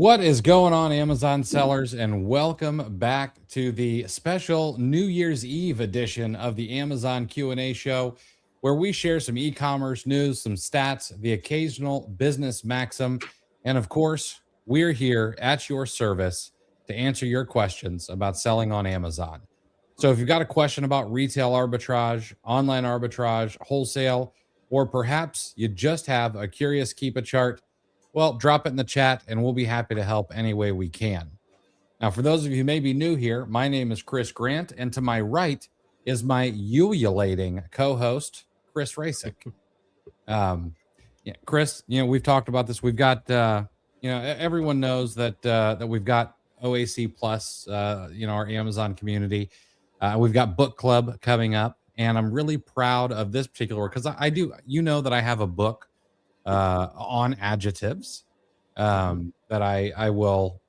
What is going on, Amazon sellers, and welcome back to the special New Year's Eve edition of the Amazon Q&A show, where we share some e-commerce news, some stats, the occasional business maxim, and of course, we're here at your service to answer your questions about selling on Amazon. So if you've got a question about retail arbitrage, online arbitrage, wholesale, or perhaps you just have a curious Keepa chart, well, drop it in the chat and we'll be happy to help any way we can. Now, for those of you who may be new here, my name is Chris Grant, and to my right is my ululating co-host, Chris Rasick. Chris, we've talked about this. We've got, everyone knows that we've got OAC Plus, our Amazon community. We've got book club coming up, and I'm really proud of this particular work because I do, that I have a book on adjectives that I will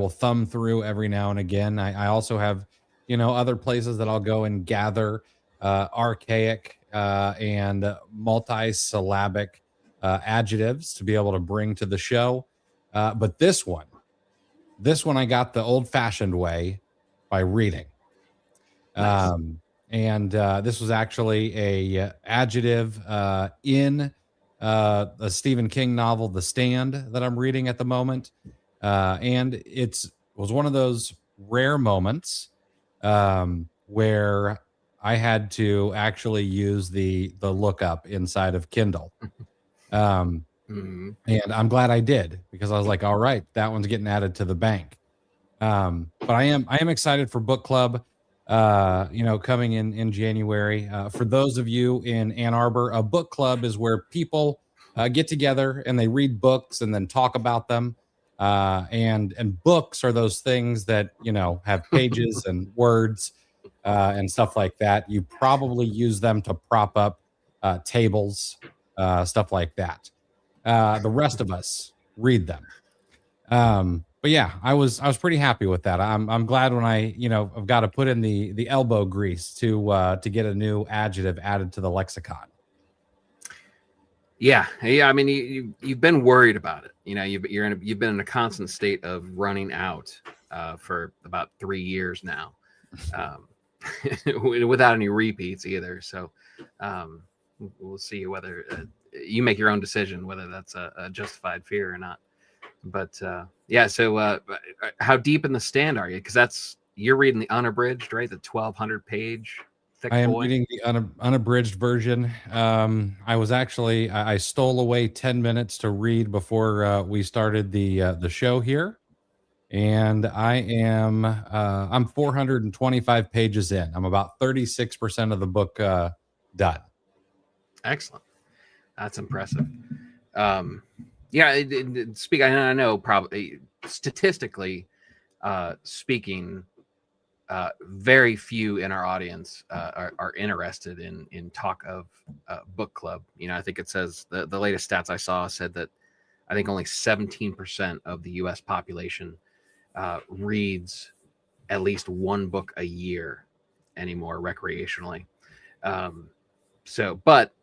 thumb through every now and again. I also have other places that I'll go and gather archaic and multi-syllabic adjectives to be able to bring to the show. But this one I got the old-fashioned way by reading. Nice. And this was actually a adjective in a Stephen King novel, The Stand, that I'm reading at the moment. And it was one of those rare moments where I had to actually use the lookup inside of Kindle. And I'm glad I did, because I was like, all right, that one's getting added to the bank. But I am excited for book club, coming in January. For those of you in Ann Arbor, a book club is where people get together and they read books and then talk about them. And books are those things that, have pages and words and stuff like that. You probably use them to prop up tables, stuff like that. The rest of us read them. But yeah, I was pretty happy with that. I'm glad when I've got to put in the elbow grease to get a new adjective added to the lexicon. Yeah. I mean, you've been worried about it. You've been in a constant state of running out for about 3 years now, without any repeats either. So we'll see whether you make your own decision whether that's a justified fear or not. But yeah, so how deep in The Stand are you? Because you're reading the unabridged, right? The 1,200 page thick boy. I am reading the unabridged version. I stole away 10 minutes to read before we started the show here, and I'm 425 pages in. I'm about 36% of the book done. Excellent, that's impressive. Yeah, I know probably statistically speaking, very few in our audience are interested in talk of book club. I think it says the latest stats I saw said that I think only 17% of the U.S. population reads at least one book a year anymore recreationally. But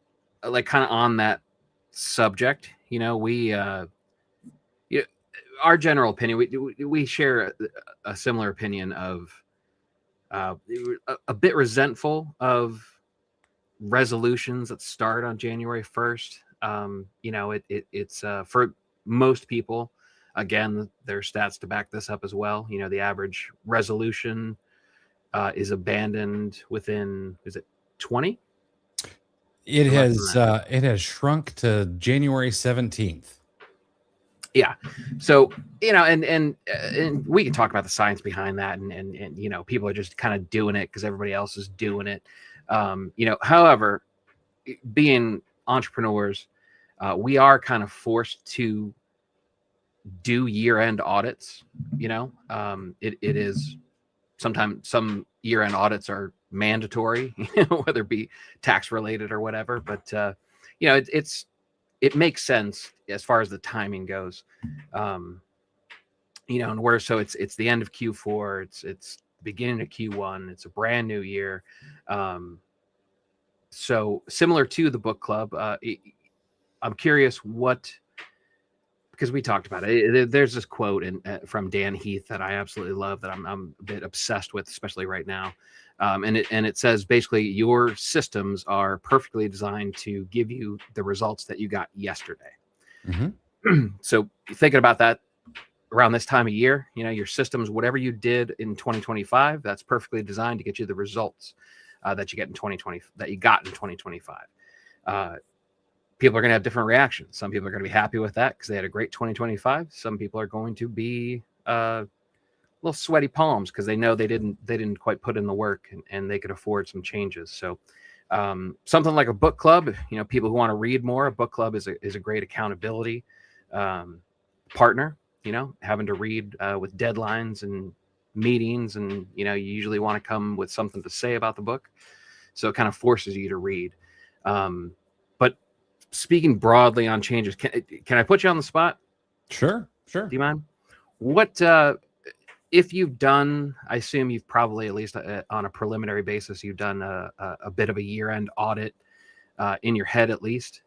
like kind of on that subject, our general opinion, we share a similar opinion of a bit resentful of resolutions that start on January 1st. It's for most people, again, there are stats to back this up as well. The average resolution is abandoned within, is it 20? It has shrunk to January 17th. Yeah. So, and we can talk about the science behind that, and people are just kind of doing it because everybody else is doing it. However, being entrepreneurs, we are kind of forced to do year-end audits. It is sometimes some year-end audits are mandatory, whether it be tax related or whatever, but it makes sense as far as the timing goes. And it's the end of Q4, it's the beginning of Q1, it's a brand new year. So similar to the book club, I'm curious because we talked about it. There's this quote from Dan Heath that I absolutely love, that I'm a bit obsessed with, especially right now. And it says basically your systems are perfectly designed to give you the results that you got yesterday. Mm-hmm. So thinking about that around this time of year, your systems, whatever you did in 2025, that's perfectly designed to get you the results that you get in 2020, that you got in 2025. People are going to have different reactions. Some people are going to be happy with that because they had a great 2025. Some people are going to be little sweaty palms because they know they didn't quite put in the work, and they could afford some changes. So something like a book club, people who want to read more, a book club is a great accountability partner. Having to read with deadlines and meetings, and you usually want to come with something to say about the book, so it kind of forces you to read. But speaking broadly on changes, can I put you on the spot? Sure. Do you mind? What if you've done, I assume you've probably, at least on a preliminary basis, you've done a bit of a year-end audit in your head, at least.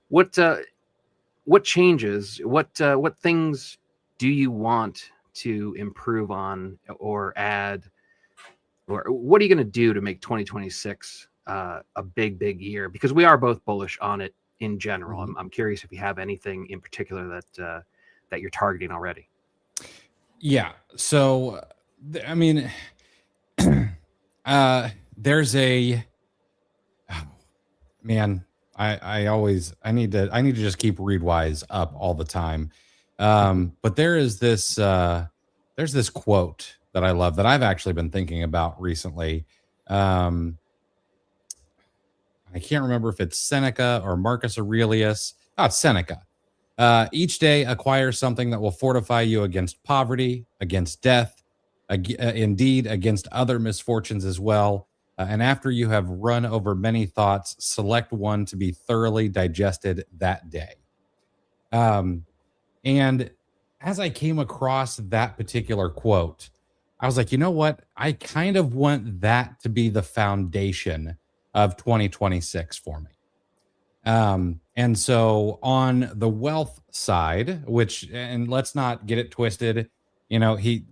What changes, what things do you want to improve on or add, or what are you going to do to make 2026 a big year? Because we are both bullish on it in general. Mm-hmm. I'm curious if you have anything in particular that you're targeting already. Yeah. So, I mean, there's a, oh, man, I need to just keep Readwise up all the time. But there's this quote that I love that I've actually been thinking about recently. I can't remember if it's Seneca or Marcus Aurelius. Oh, it's Seneca. Each day acquire something that will fortify you against poverty, against death, indeed against other misfortunes as well. And after you have run over many thoughts, select one to be thoroughly digested that day. And as I came across that particular quote, I was like, you know what? I kind of want that to be the foundation of 2026 for me. And so on the wealth side, which, and let's not get it twisted,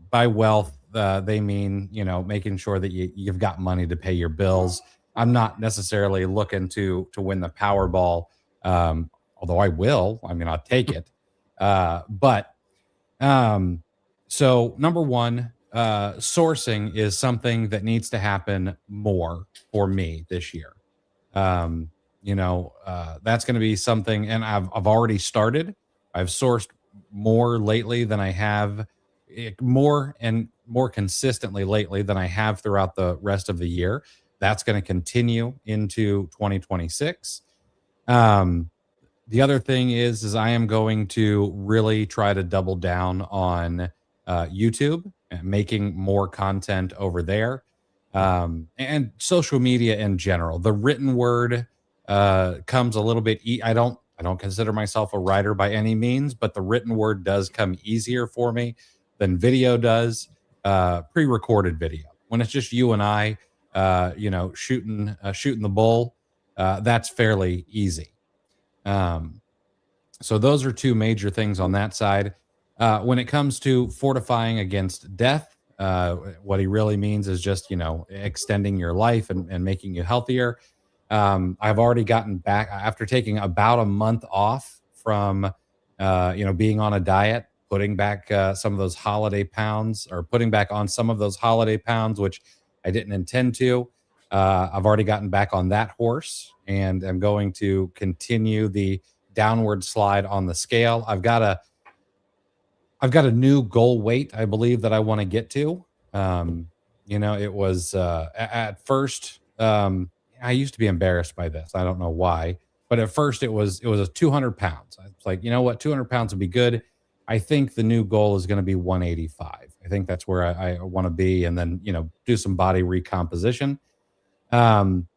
by wealth, they mean, making sure that you've got money to pay your bills. I'm not necessarily looking to win the Powerball. Although I will, I'll take it. So number one, sourcing is something that needs to happen more for me this year. That's going to be something, and I've already started. I've sourced more lately than I have, more and more consistently lately than I have throughout the rest of the year. That's going to continue into 2026. The other thing is I am going to really try to double down on YouTube and making more content over there, and social media in general. The written word comes a little bit. I don't consider myself a writer by any means, but the written word does come easier for me than video does. Pre-recorded video, when it's just you and I, shooting the bull, that's fairly easy. So those are two major things on that side. When it comes to fortifying against death, what he really means is just, extending your life and making you healthier. I've already gotten back after taking about a month off from, being on a diet, putting back some of those holiday pounds, or putting back on some of those holiday pounds, which I didn't intend to. I've already gotten back on that horse, and I'm going to continue the downward slide on the scale. I've got a new goal weight, I believe, that I want to get to. It was at first, I used to be embarrassed by this. I don't know why, but at first it was a 200 pounds. I was like, you know what, 200 pounds would be good. I think the new goal is going to be 185. I think that's where I want to be, and then do some body recomposition. And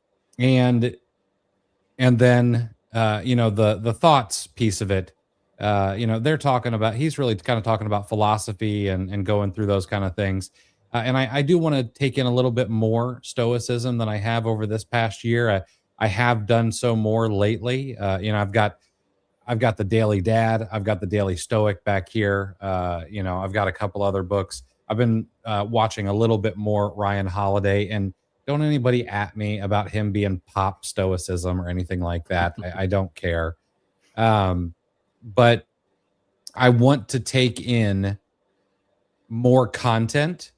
then the thoughts piece of it. They're talking about, he's really kind of talking about philosophy and going through those kind of things. And I do want to take in a little bit more stoicism than I have over this past year. I have done so more lately. I've got the Daily Dad, I've got the Daily Stoic back here. I've got a couple other books. I've been watching a little bit more Ryan Holiday, and don't anybody at me about him being pop stoicism or anything like that. I don't care. But I want to take in more content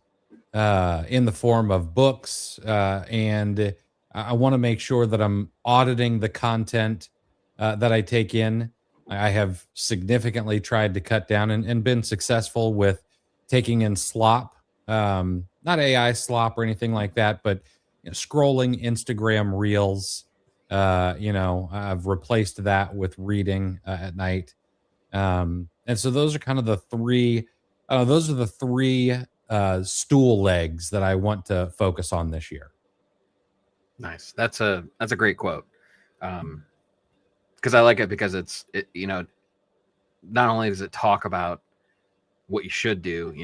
in the form of books, and I want to make sure that I'm auditing the content that I take in. I have significantly tried to cut down and been successful with taking in slop, not AI slop or anything like that, but scrolling Instagram reels. I've replaced that with reading at night. And so those are kind of the three. Those are the three stool legs that I want to focus on this year. Nice. That's a great quote. Because I like it because not only does it talk about what you should do,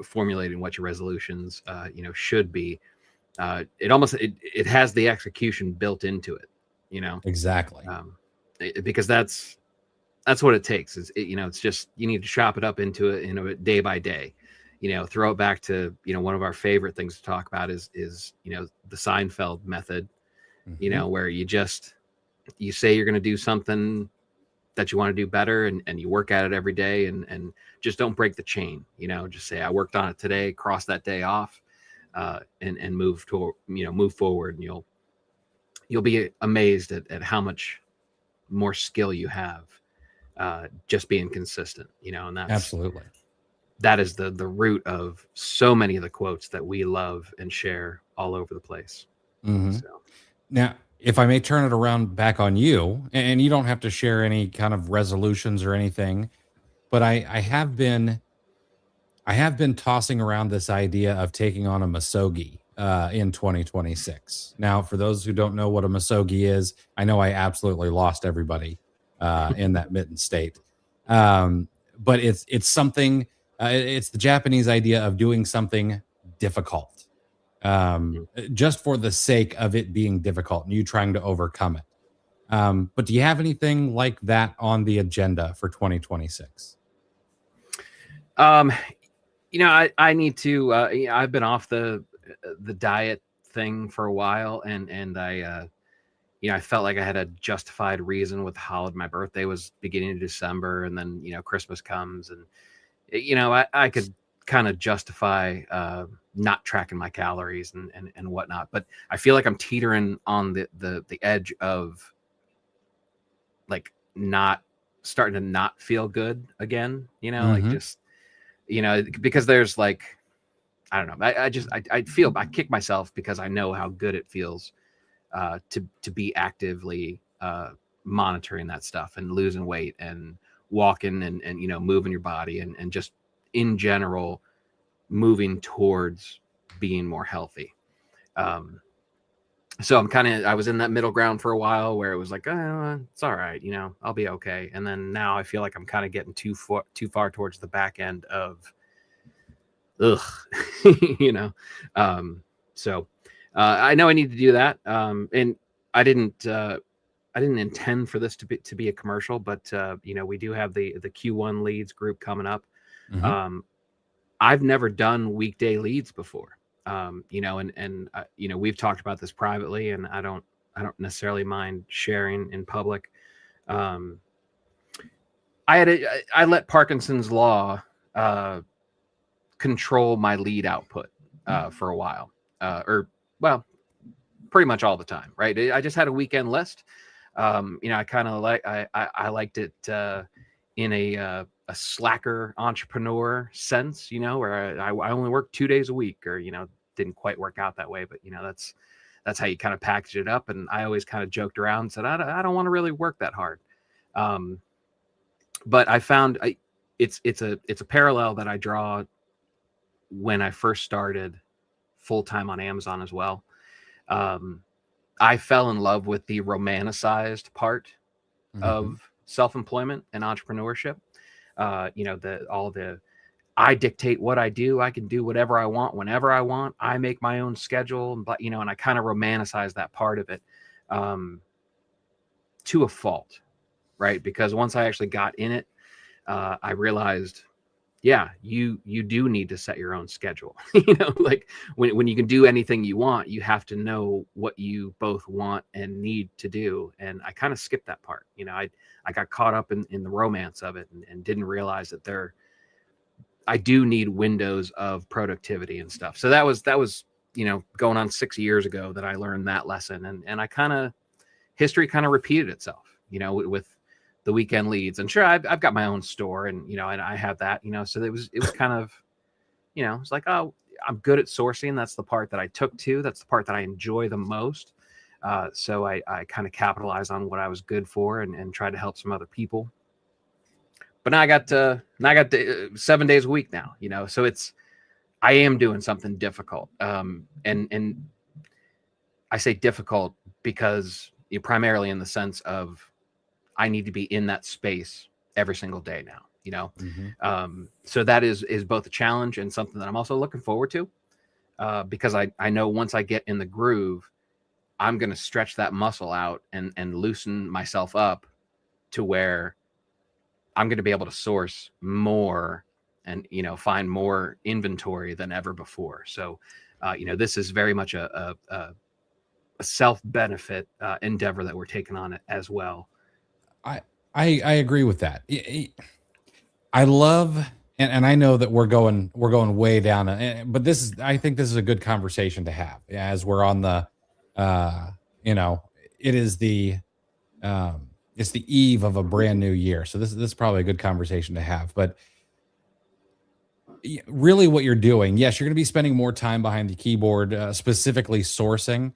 formulating what your resolutions, should be. It has the execution built into it, Exactly. Because that's what it takes. It's just you need to chop it up into it, day by day. Throw it back to one of our favorite things to talk about is the Seinfeld method. Where you say you're going to do something that you want to do better, and you work at it every day, and just don't break the chain. Just say I worked on it today, cross that day off, and move forward, and you'll be amazed at how much more skill you have just being consistent. And that's absolutely. That is the root of so many of the quotes that we love and share all over the place. So. Now, if I may turn it around back on you, and you don't have to share any kind of resolutions or anything, but I have been tossing around this idea of taking on a Masogi in 2026. Now, for those who don't know what a Masogi is, I know I absolutely lost everybody in that mitten state. But it's something. It's the Japanese idea of doing something difficult. Just for the sake of it being difficult and you trying to overcome it. But do you have anything like that on the agenda for 2026? I need to. I've been off the diet thing for a while, and I felt like I had a justified reason with my birthday was beginning of December, and then Christmas comes, and I could kind of justify not tracking my calories and whatnot, but I feel like I'm teetering on the edge of like not starting to not feel good again, like just because there's like I don't know, I kick myself because I know how good it feels to be actively monitoring that stuff and losing weight and walking and moving your body and just in general moving towards being more healthy. So I was in that middle ground for a while where it was like, it's all right, I'll be okay. And then now I feel like I'm kind of getting too far towards the back end of so I know I need to do that. And I didn't intend for this to be a commercial, but we do have the Q1 leads group coming up. I've never done weekday leads before, and we've talked about this privately, and I don't necessarily mind sharing in public. I let Parkinson's law control my lead output for a while, pretty much all the time, right? I just had a weekend list. I kind of I liked it in a slacker entrepreneur sense, where I only work 2 days a week, or didn't quite work out that way, but that's how you kind of package it up. And I always kind of joked around and said I don't want to really work that hard, but I found it's a parallel that I draw when I first started full-time on Amazon as well. I fell in love with the romanticized part of self-employment and entrepreneurship. I dictate what I do. I can do whatever I want, whenever I want. I make my own schedule, but and I kind of romanticize that part of it to a fault. right? Because once I actually got in it, I realized, yeah, you do need to set your own schedule. Like when you can do anything you want, you have to know what you both want and need to do. And I kind of skipped that part. I got caught up in the romance of it and didn't realize that I do need windows of productivity and stuff. So that was going on 6 years ago that I learned that lesson. And history kind of repeated itself, with the weekend leads. And sure, I've got my own store, and and I have that, so it was kind of, it's like, oh, I'm good at sourcing. That's the part that I took to. That's the part that I enjoy the most. So I kind of capitalized on what I was good for and tried to help some other people. But now I got 7 days a week now, so I am doing something difficult. And I say difficult because primarily in the sense of I need to be in that space every single day now, so that is both a challenge and something that I'm also looking forward to, because I know once I get in the groove, I'm going to stretch that muscle out and loosen myself up to where I'm going to be able to source more and, find more inventory than ever before. So, this is very much a self-benefit endeavor that we're taking on it as well. I agree with that. I love, and I know that we're going way down, but I think this is a good conversation to have as we're on the, it is it's the eve of a brand new year. So this is probably a good conversation to have, but really what you're doing, yes, you're going to be spending more time behind the keyboard, specifically sourcing,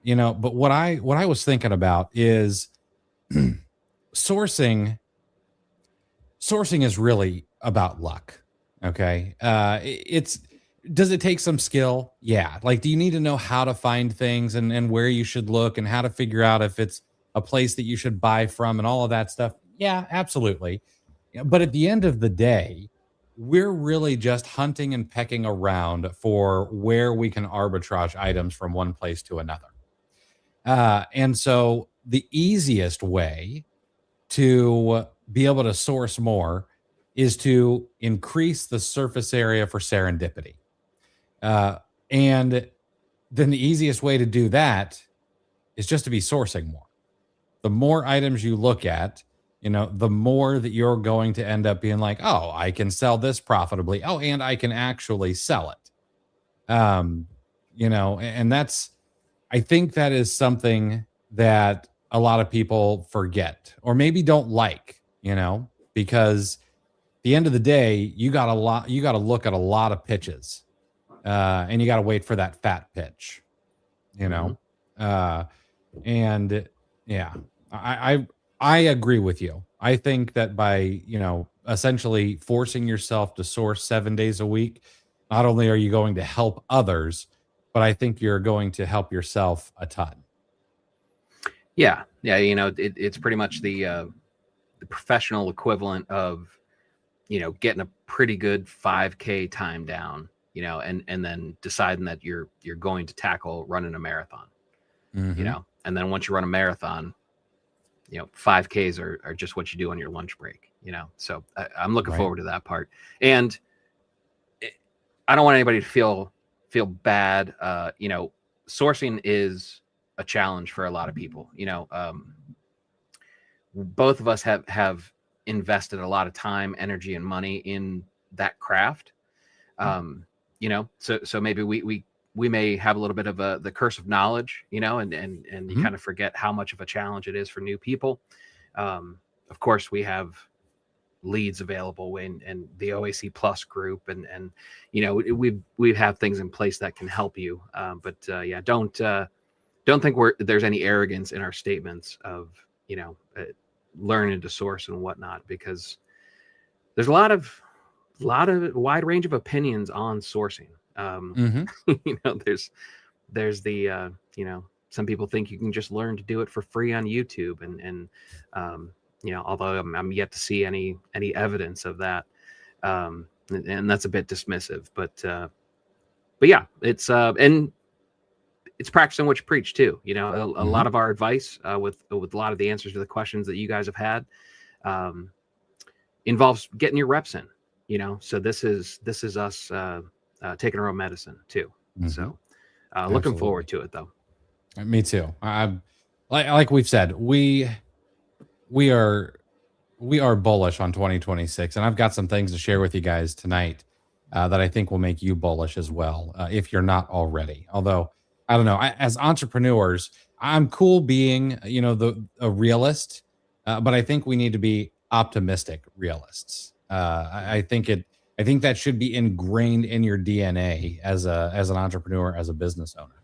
but what I was thinking about is sourcing is really about luck. Okay. Does it take some skill? Yeah. Like, do you need to know how to find things and where you should look and how to figure out if it's a place that you should buy from and all of that stuff? Yeah, absolutely. Yeah, but at the end of the day, we're really just hunting and pecking around for where we can arbitrage items from one place to another. And so the easiest way to be able to source more is to increase the surface area for serendipity. And then the easiest way to do that is just to be sourcing more. The more items you look at, the more that you're going to end up being like, oh, I can sell this profitably. Oh, and I can actually sell it. And I think that is something that a lot of people forget or maybe don't like, because at the end of the day, you got to look at a lot of pitches, and you got to wait for that fat pitch, and yeah, I agree with you. I think that by, essentially forcing yourself to source 7 days a week, not only are you going to help others, but I think you're going to help yourself a ton. Yeah. It's pretty much the professional equivalent of, getting a pretty good 5K time down, and then deciding that you're going to tackle running a marathon, and then once you run a marathon, 5Ks are just what you do on your lunch break, so I'm looking forward to that part. And I don't want anybody to feel bad. Sourcing is a challenge for a lot of people. Both of us have invested a lot of time, energy, and money in that craft. So maybe we may have a little bit of the curse of knowledge, and you kind of forget how much of a challenge it is for new people. Of course, we have leads available in the OAC Plus group, and we have things in place that can help you. But don't think there's any arrogance in our statements of learning to source and whatnot, because there's a lot of wide range of opinions on sourcing. There's the some people think you can just learn to do it for free on YouTube, and although I'm yet to see any evidence of that, and that's a bit dismissive, but yeah, it's and it's practicing what you preach too. You know, a lot of our advice with a lot of the answers to the questions that you guys have had involves getting your reps in. You know, so this is us taking our own medicine too. So looking forward to it though. Me too. I'm like we've said, we are bullish on 2026, and I've got some things to share with you guys tonight that I think will make you bullish as well, if you're not already. Although I don't know, as entrepreneurs, I'm cool being, you know, a realist, but I think we need to be optimistic realists. I think that should be ingrained in your DNA as an entrepreneur, as a business owner.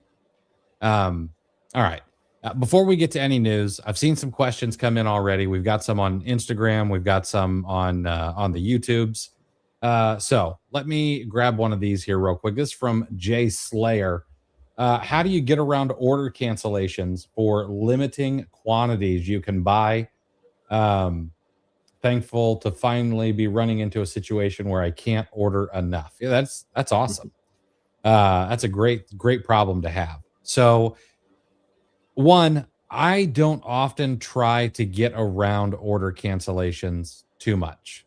All right. Before we get to any news, I've seen some questions come in already. We've got some on Instagram. We've got some on the YouTubes. So let me grab one of these here real quick. This is from Jay Slayer. How do you get around order cancellations for limiting quantities you can buy? Thankful to finally be running into a situation where I can't order enough. Yeah, that's awesome. That's a great problem to have. So, one, I don't often try to get around order cancellations too much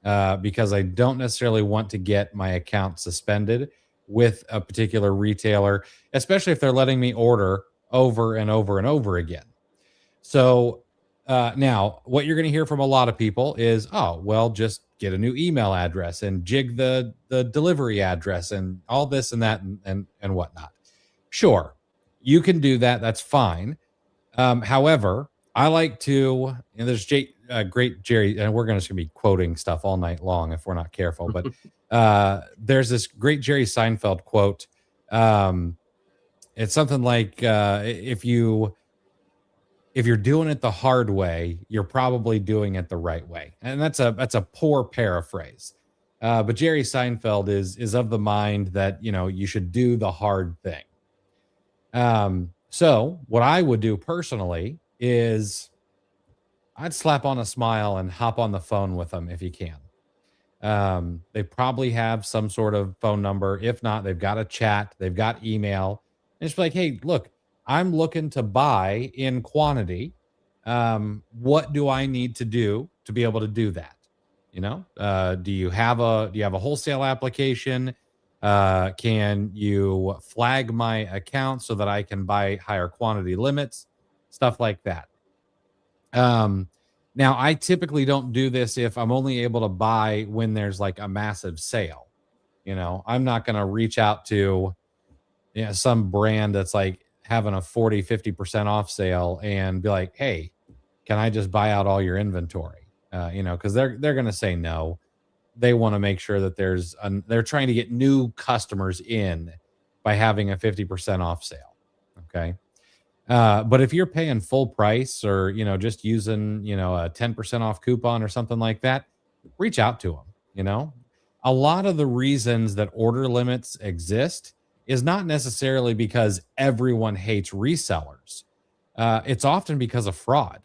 because I don't necessarily want to get my account suspended with a particular retailer, especially if they're letting me order over and over and over again. So now what you're going to hear from a lot of people is, oh, well, just get a new email address and jig the delivery address and all this and that and whatnot. Sure, you can do that. That's fine. However, I like to, and there's great Jerry, and we're going to be quoting stuff all night long if we're not careful, but there's this great Jerry Seinfeld quote. It's something like, if you're doing it the hard way, you're probably doing it the right way. And that's a poor paraphrase. But Jerry Seinfeld is of the mind that, you know, you should do the hard thing. So what I would do personally is I'd slap on a smile and hop on the phone with them if you can. They probably have some sort of phone number. If not, they've got a chat, they've got email. And just be like, hey, look, I'm looking to buy in quantity. What do I need to do to be able to do that? You know, do you have a wholesale application? Can you flag my account so that I can buy higher quantity limits? Stuff like that. Now I typically don't do this if I'm only able to buy when there's like a massive sale. You know, I'm not going to reach out to, you know, some brand that's like having a 40-50% off sale and be like, hey, can I just buy out all your inventory? You know, because they're going to say no. They want to make sure that they're trying to get new customers in by having a 50% off sale. Okay. But if you're paying full price or, you know, just using, you know, a 10% off coupon or something like that, reach out to them. You know, a lot of the reasons that order limits exist is not necessarily because everyone hates resellers. It's often because of fraud.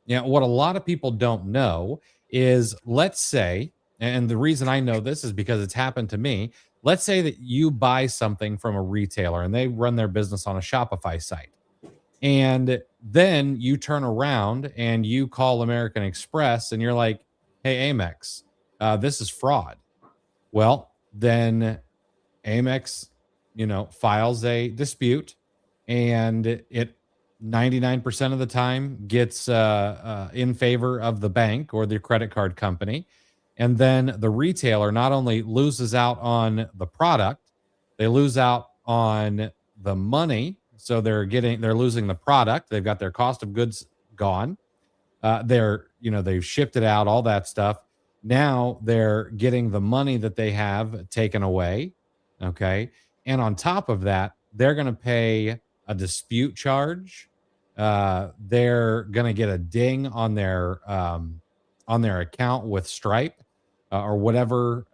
You know, what a lot of people don't know is, let's say, and the reason I know this is because it's happened to me. Let's say that you buy something from a retailer and they run their business on a Shopify site. And then you turn around and you call American Express and you're like, hey, Amex, this is fraud. Well, then Amex, you know, files a dispute and it 99% of the time gets in favor of the bank or the credit card company. And then the retailer not only loses out on the product, they lose out on the money. So they're losing the product. They've got their cost of goods gone. They've shipped it out, all that stuff. Now they're getting the money that they have taken away. Okay. And on top of that, they're going to pay a dispute charge. They're going to get a ding on their account with Stripe or whatever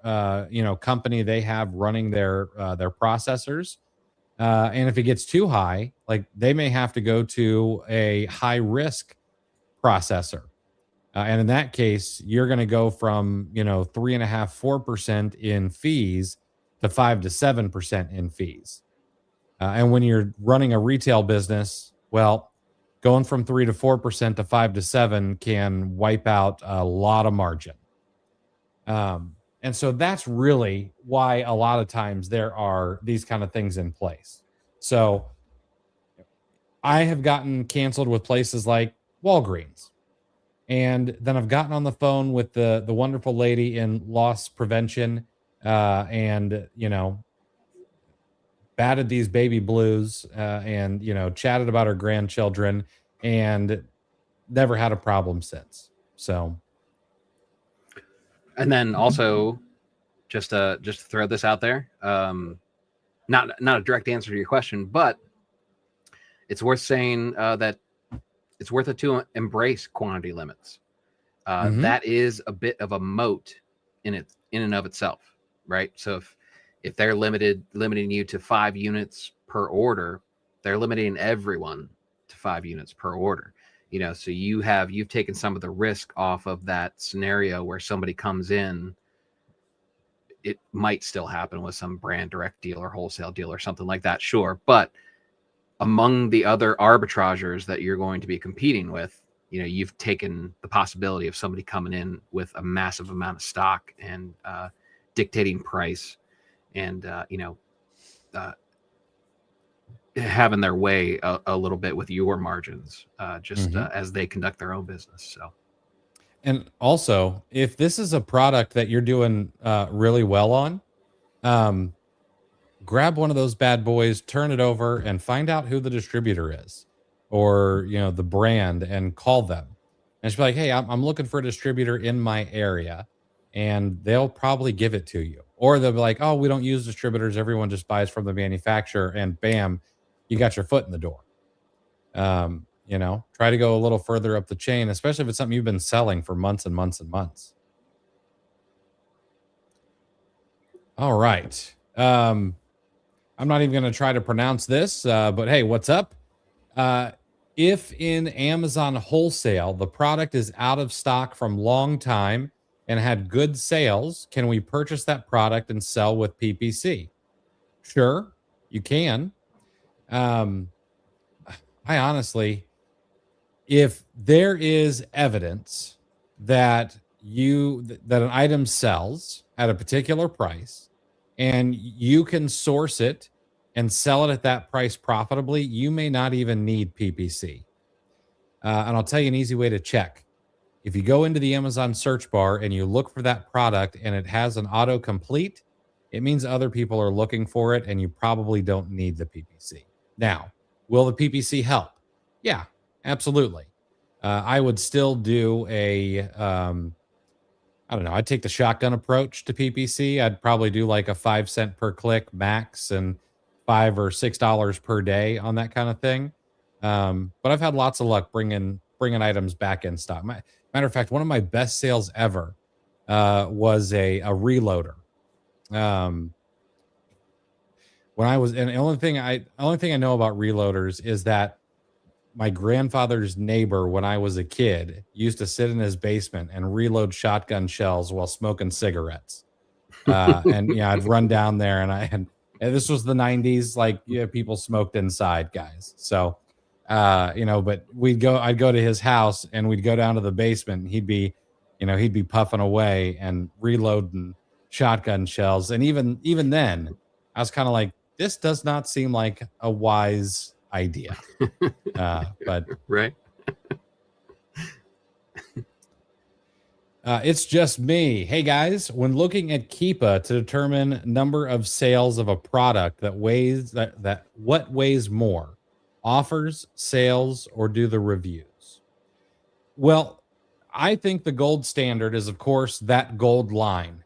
company they have running their processors. And if it gets too high, like they may have to go to a high risk processor. And in that case, you're going to go from 3.5%, 4% in fees to 5 to 7% in fees. And when you're running a retail business, well, going from 3 to 4% to 5 to 7 can wipe out a lot of margin. And so that's really why a lot of times there are these kind of things in place. So I have gotten canceled with places like Walgreens. And then I've gotten on the phone with the wonderful lady in loss prevention, and batted these baby blues, and chatted about her grandchildren, and never had a problem since. So, and then also just to throw this out there, not a direct answer to your question, but it's worth saying that it's worth it to embrace quantity limits. That is a bit of a moat in and of itself, right? So if they're limiting you to 5 units per order, they're limiting everyone to 5 units per order. So you've taken some of the risk off of that scenario where somebody comes in. It might still happen with some brand direct deal or wholesale deal or something like that, sure, but among the other arbitrageurs that you're going to be competing with, you've taken the possibility of somebody coming in with a massive amount of stock and dictating price and having their way a little bit with your margins, as they conduct their own business. So, and also, if this is a product that you're doing really well on, grab one of those bad boys, turn it over, and find out who the distributor is, or the brand, and call them. And just be like, hey, I'm looking for a distributor in my area, and they'll probably give it to you. Or they'll be like, oh, we don't use distributors. Everyone just buys from the manufacturer, and bam, you got your foot in the door. Try to go a little further up the chain, especially if it's something you've been selling for months and months and months. All right. I'm not even going to try to pronounce this, but hey, what's up? If in Amazon wholesale, the product is out of stock from long time and had good sales, can we purchase that product and sell with PPC? Sure, you can. I honestly, if there is evidence that that an item sells at a particular price, and you can source it and sell it at that price profitably, you may not even need PPC. And I'll tell you an easy way to check. If you go into the Amazon search bar and you look for that product and it has an autocomplete, it means other people are looking for it and you probably don't need the PPC. Now, will the PPC help? Yeah, absolutely. I would still do I don't know. I'd take the shotgun approach to PPC. I'd probably do like a 5 cent per click max and $5 or $6 per day on that kind of thing. But I've had lots of luck bringing items back in stock. Matter of fact, one of my best sales ever was a reloader. When I was, and the only thing I know about reloaders is that my grandfather's neighbor, when I was a kid, used to sit in his basement and reload shotgun shells while smoking cigarettes. And I'd run down there, and this was the 90s, like people smoked inside, guys. So, but I'd go to his house and we'd go down to the basement, and he'd be puffing away and reloading shotgun shells. And even then, I was kind of like, this does not seem like a wise idea. But right. It's just me. Hey guys, when looking at Keepa to determine number of sales of a product, what weighs more, offers, sales, or do the reviews? Well, I think the gold standard is, of course, that gold line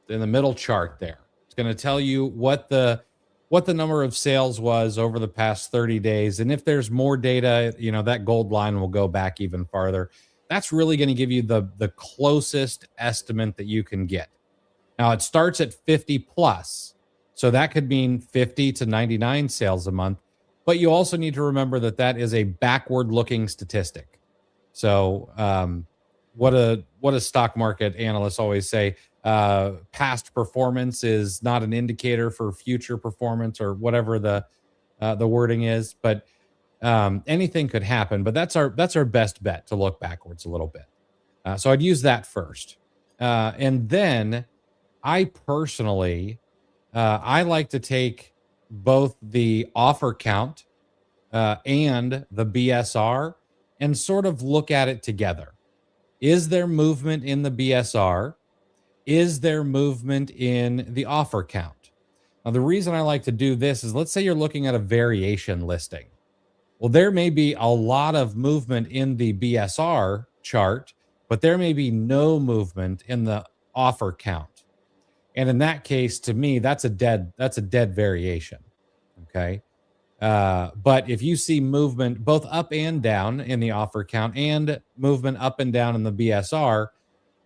in the middle chart there. It's going to tell you what the number of sales was over the past 30 days. And if there's more data, that gold line will go back even farther. That's really going to give you the closest estimate that you can get. Now, it starts at 50 plus. So that could mean 50 to 99 sales a month. But you also need to remember that is a backward-looking statistic. So what a stock market analysts always say, past performance is not an indicator for future performance, or whatever the the wording is, but anything could happen. But that's our best bet, to look backwards a little bit. So I'd use that first, and then I personally I like to take both the offer count and the BSR and sort of look at it together. Is there movement in the BSR? Is there movement in the offer count? Now, the reason I like to do this is, let's say you're looking at a variation listing. Well, there may be a lot of movement in the BSR chart, but there may be no movement in the offer count. And in that case, to me, that's a dead variation. Okay. But if you see movement both up and down in the offer count and movement up and down in the BSR,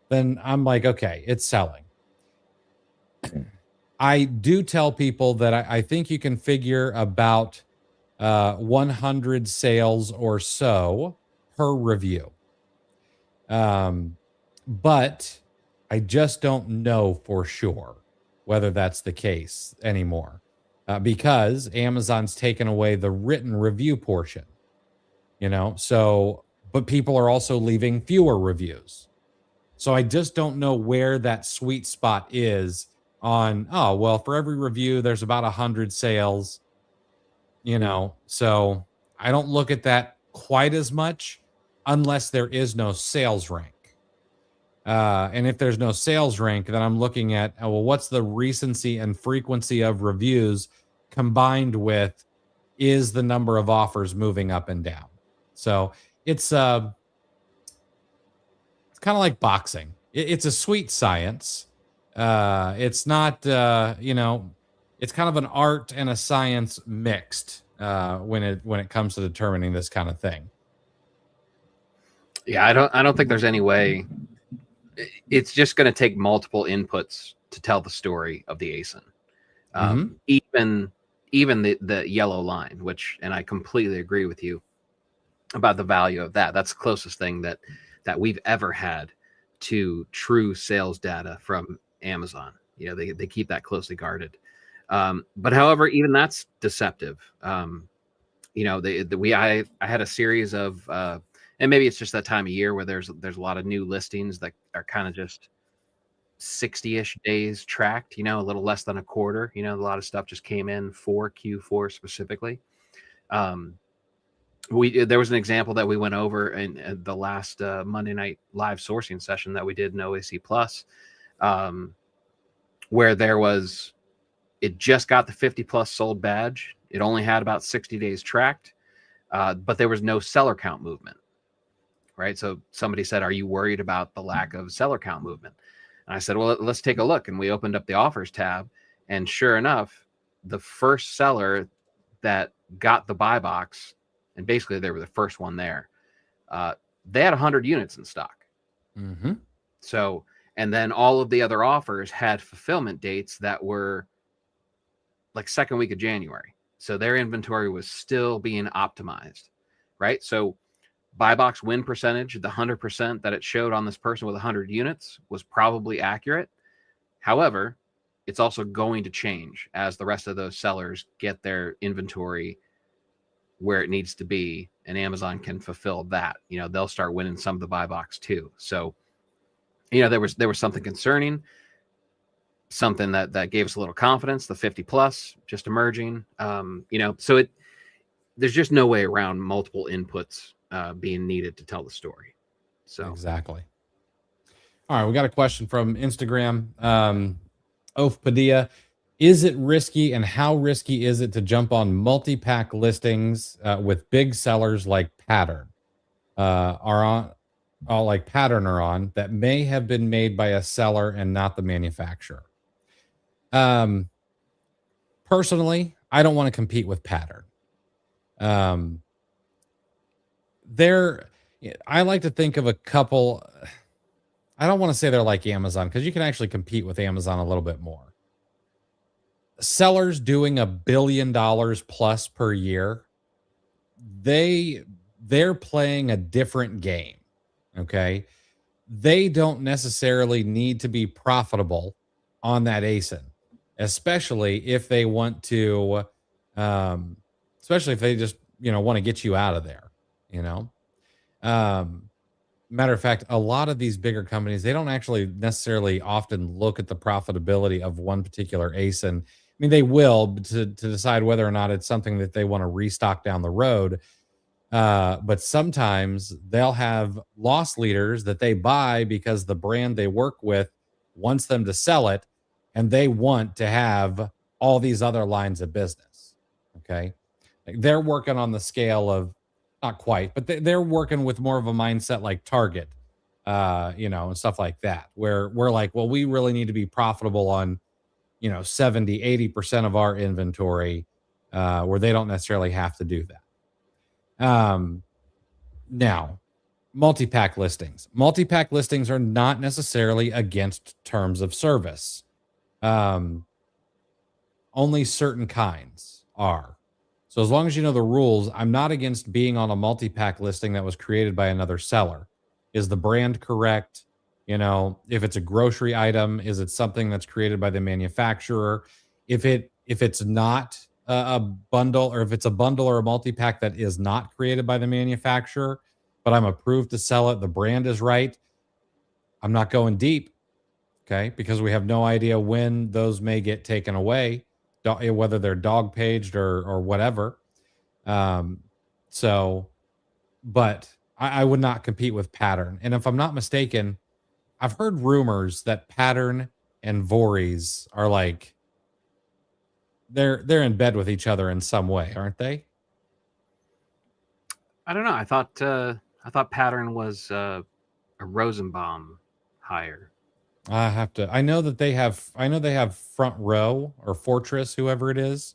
then I'm like, okay, it's selling. I do tell people that I think you can figure about 100 sales or so per review. But I just don't know for sure whether that's the case anymore. Because Amazon's taken away the written review portion, but people are also leaving fewer reviews. So I just don't know where that sweet spot is on, oh, well, for every review, there's about 100 sales, so I don't look at that quite as much unless there is no sales rank. And if there's no sales rank, then I'm looking at, what's the recency and frequency of reviews combined with, is the number of offers moving up and down? So it's kind of like boxing. It's a sweet science. It's not, it's kind of an art and a science mixed when it comes to determining this kind of thing. Yeah, I don't think there's any way. It's just going to take multiple inputs to tell the story of the ASIN. Even the yellow line, and I completely agree with you about the value of that. That's the closest thing that we've ever had to true sales data from Amazon. They keep that closely guarded. But however, even that's deceptive. I had a series of and maybe it's just that time of year where there's a lot of new listings that are kind of just 60-ish days tracked, a little less than a quarter. A lot of stuff just came in for Q4 specifically. There was an example that we went over in the last Monday night live sourcing session that we did in OAC Plus, where it just got the 50 plus sold badge. It only had about 60 days tracked, but there was no seller count movement. Right. So somebody said, are you worried about the lack of seller count movement? And I said, well, let's take a look. And we opened up the offers tab. And sure enough, the first seller that got the buy box, and basically they were the first one there, they had 100 units in stock. Mm-hmm. So, and then all of the other offers had fulfillment dates that were like second week of January. So their inventory was still being optimized. Right. So buy box win percentage, the 100% that it showed on this person with 100 units was probably accurate. However, it's also going to change as the rest of those sellers get their inventory where it needs to be, and Amazon can fulfill that. They'll start winning some of the buy box too. So, there was something concerning, something that gave us a little confidence, the 50 plus just emerging. So there's just no way around multiple inputs being needed to tell the story. So exactly. All right, we got a question from Instagram. Oaf Padilla, is it risky, and how risky is it to jump on multi-pack listings with big sellers like Pattern are on that may have been made by a seller and not the manufacturer? Personally, I don't want to compete with Pattern. I like to think of a couple. I don't want to say they're like Amazon, because you can actually compete with Amazon a little bit more. Sellers doing $1 billion plus per year, they're playing a different game. Okay. They don't necessarily need to be profitable on that ASIN, especially if they want to especially if they just, want to get you out of there, Um, Matter of fact, a lot of these bigger companies, they don't actually necessarily often look at the profitability of one particular ASIN. I mean, they will to decide whether or not it's something that they want to restock down the road. But sometimes they'll have loss leaders that they buy because the brand they work with wants them to sell it, and they want to have all these other lines of business. Okay. Like they're working on the scale of, not quite, but they're working with more of a mindset like Target, and stuff like that, where we're like, well, we really need to be profitable on, 70, 80% of our inventory, where they don't necessarily have to do that. Now, multi-pack listings. Multi-pack listings are not necessarily against terms of service. Only certain kinds are. So as long as you know the rules, I'm not against being on a multi-pack listing that was created by another seller. Is the brand correct? If it's a grocery item, is it something that's created by the manufacturer? If it's not a bundle, or if it's a bundle or a multi-pack that is not created by the manufacturer, but I'm approved to sell it, the brand is right, I'm not going deep, okay? Because we have no idea when those may get taken away, whether they're dog paged or whatever. So, but I would not compete with Pattern. And if I'm not mistaken, I've heard rumors that Pattern and Voorhees are like, they're in bed with each other in some way, aren't they? I don't know. I thought Pattern was a Rosenbaum hire. I know they have Front Row or Fortress, whoever it is.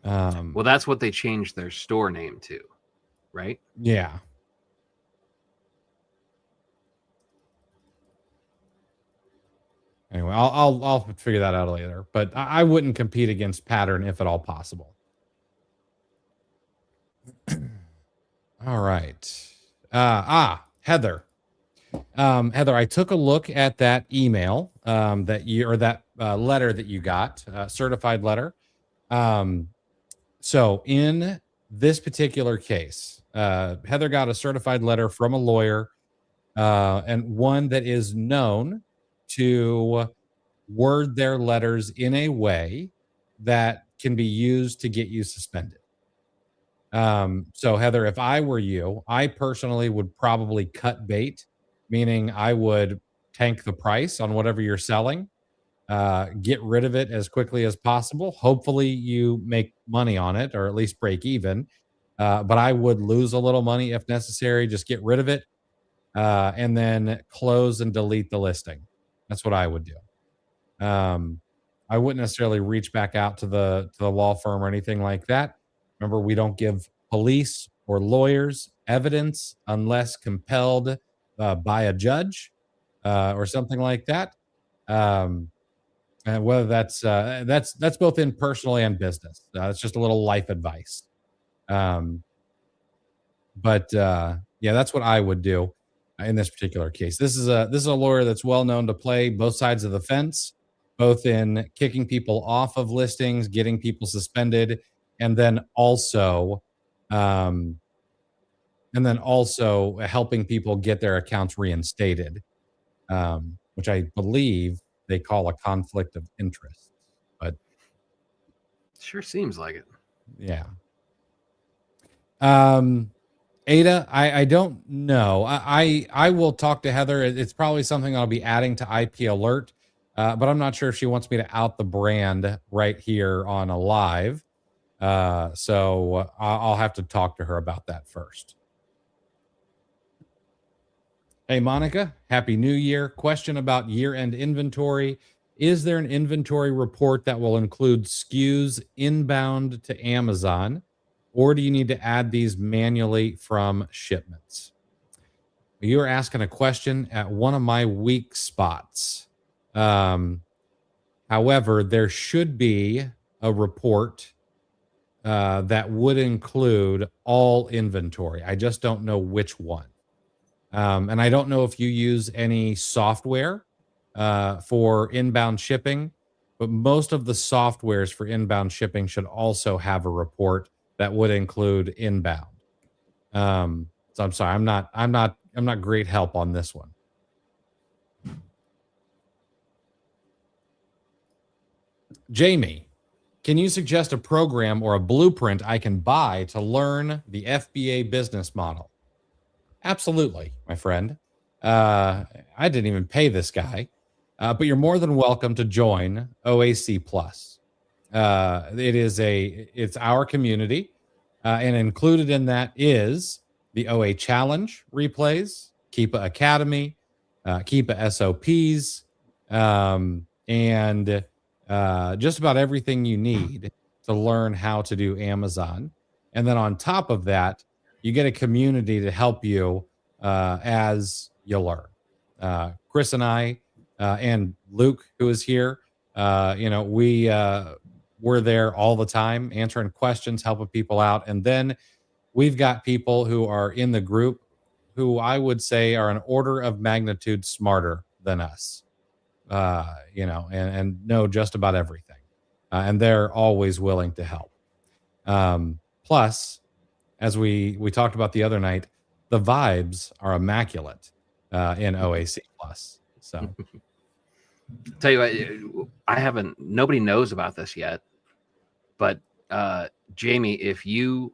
Well, that's what they changed their store name to, right? Yeah. Anyway, I'll figure that out later. But I wouldn't compete against Pattern if at all possible. All right. Heather. Heather, I took a look at that email that letter that you got, certified letter. So in this particular case, Heather got a certified letter from a lawyer, and one that is known to word their letters in a way that can be used to get you suspended. So Heather, if I were you, I personally would probably cut bait, meaning I would tank the price on whatever you're selling, get rid of it as quickly as possible. Hopefully you make money on it, or at least break even. But I would lose a little money if necessary. Just get rid of it, and then close and delete the listing. That's what I would do. I wouldn't necessarily reach back out to the law firm or anything like that. Remember, we don't give police or lawyers evidence unless compelled by a judge or something like that. And whether that's both in personal and business. It's just a little life advice. But yeah, that's what I would do in this particular case. This is a lawyer that's well known to play both sides of the fence, both in kicking people off of listings, getting people suspended, and then also helping people get their accounts reinstated, which I believe they call a conflict of interest. But sure seems like it. Yeah. Ada, I don't know. I will talk to Heather. It's probably something I'll be adding to IP Alert, but I'm not sure if she wants me to out the brand right here on a live. So I'll have to talk to her about that first. Hey, Monica, Happy New Year. Question about year-end inventory. Is there an inventory report that will include SKUs inbound to Amazon, or do you need to add these manually from shipments? You are asking a question at one of my weak spots. However, there should be a report that would include all inventory. I just don't know which one. And I don't know if you use any software for inbound shipping, but most of the softwares for inbound shipping should also have a report that would include inbound. So I'm sorry, I'm not great help on this one. Jamie, can you suggest a program or a blueprint I can buy to learn the FBA business model? Absolutely, my friend. I didn't even pay this guy, but you're more than welcome to join OAC Plus. It's our community, and included in that is the OA Challenge replays, Keepa Academy, Keepa SOPs, and just about everything you need to learn how to do Amazon. And then on top of that, you get a community to help you as you learn. Chris and I and Luke, who is here, we're there all the time answering questions, helping people out. And then we've got people who are in the group who I would say are an order of magnitude smarter than us, and know just about everything. And they're always willing to help. Plus, as we talked about the other night, the vibes are immaculate in OAC Plus. So Tell you what, nobody knows about this yet, but Jamie, if you're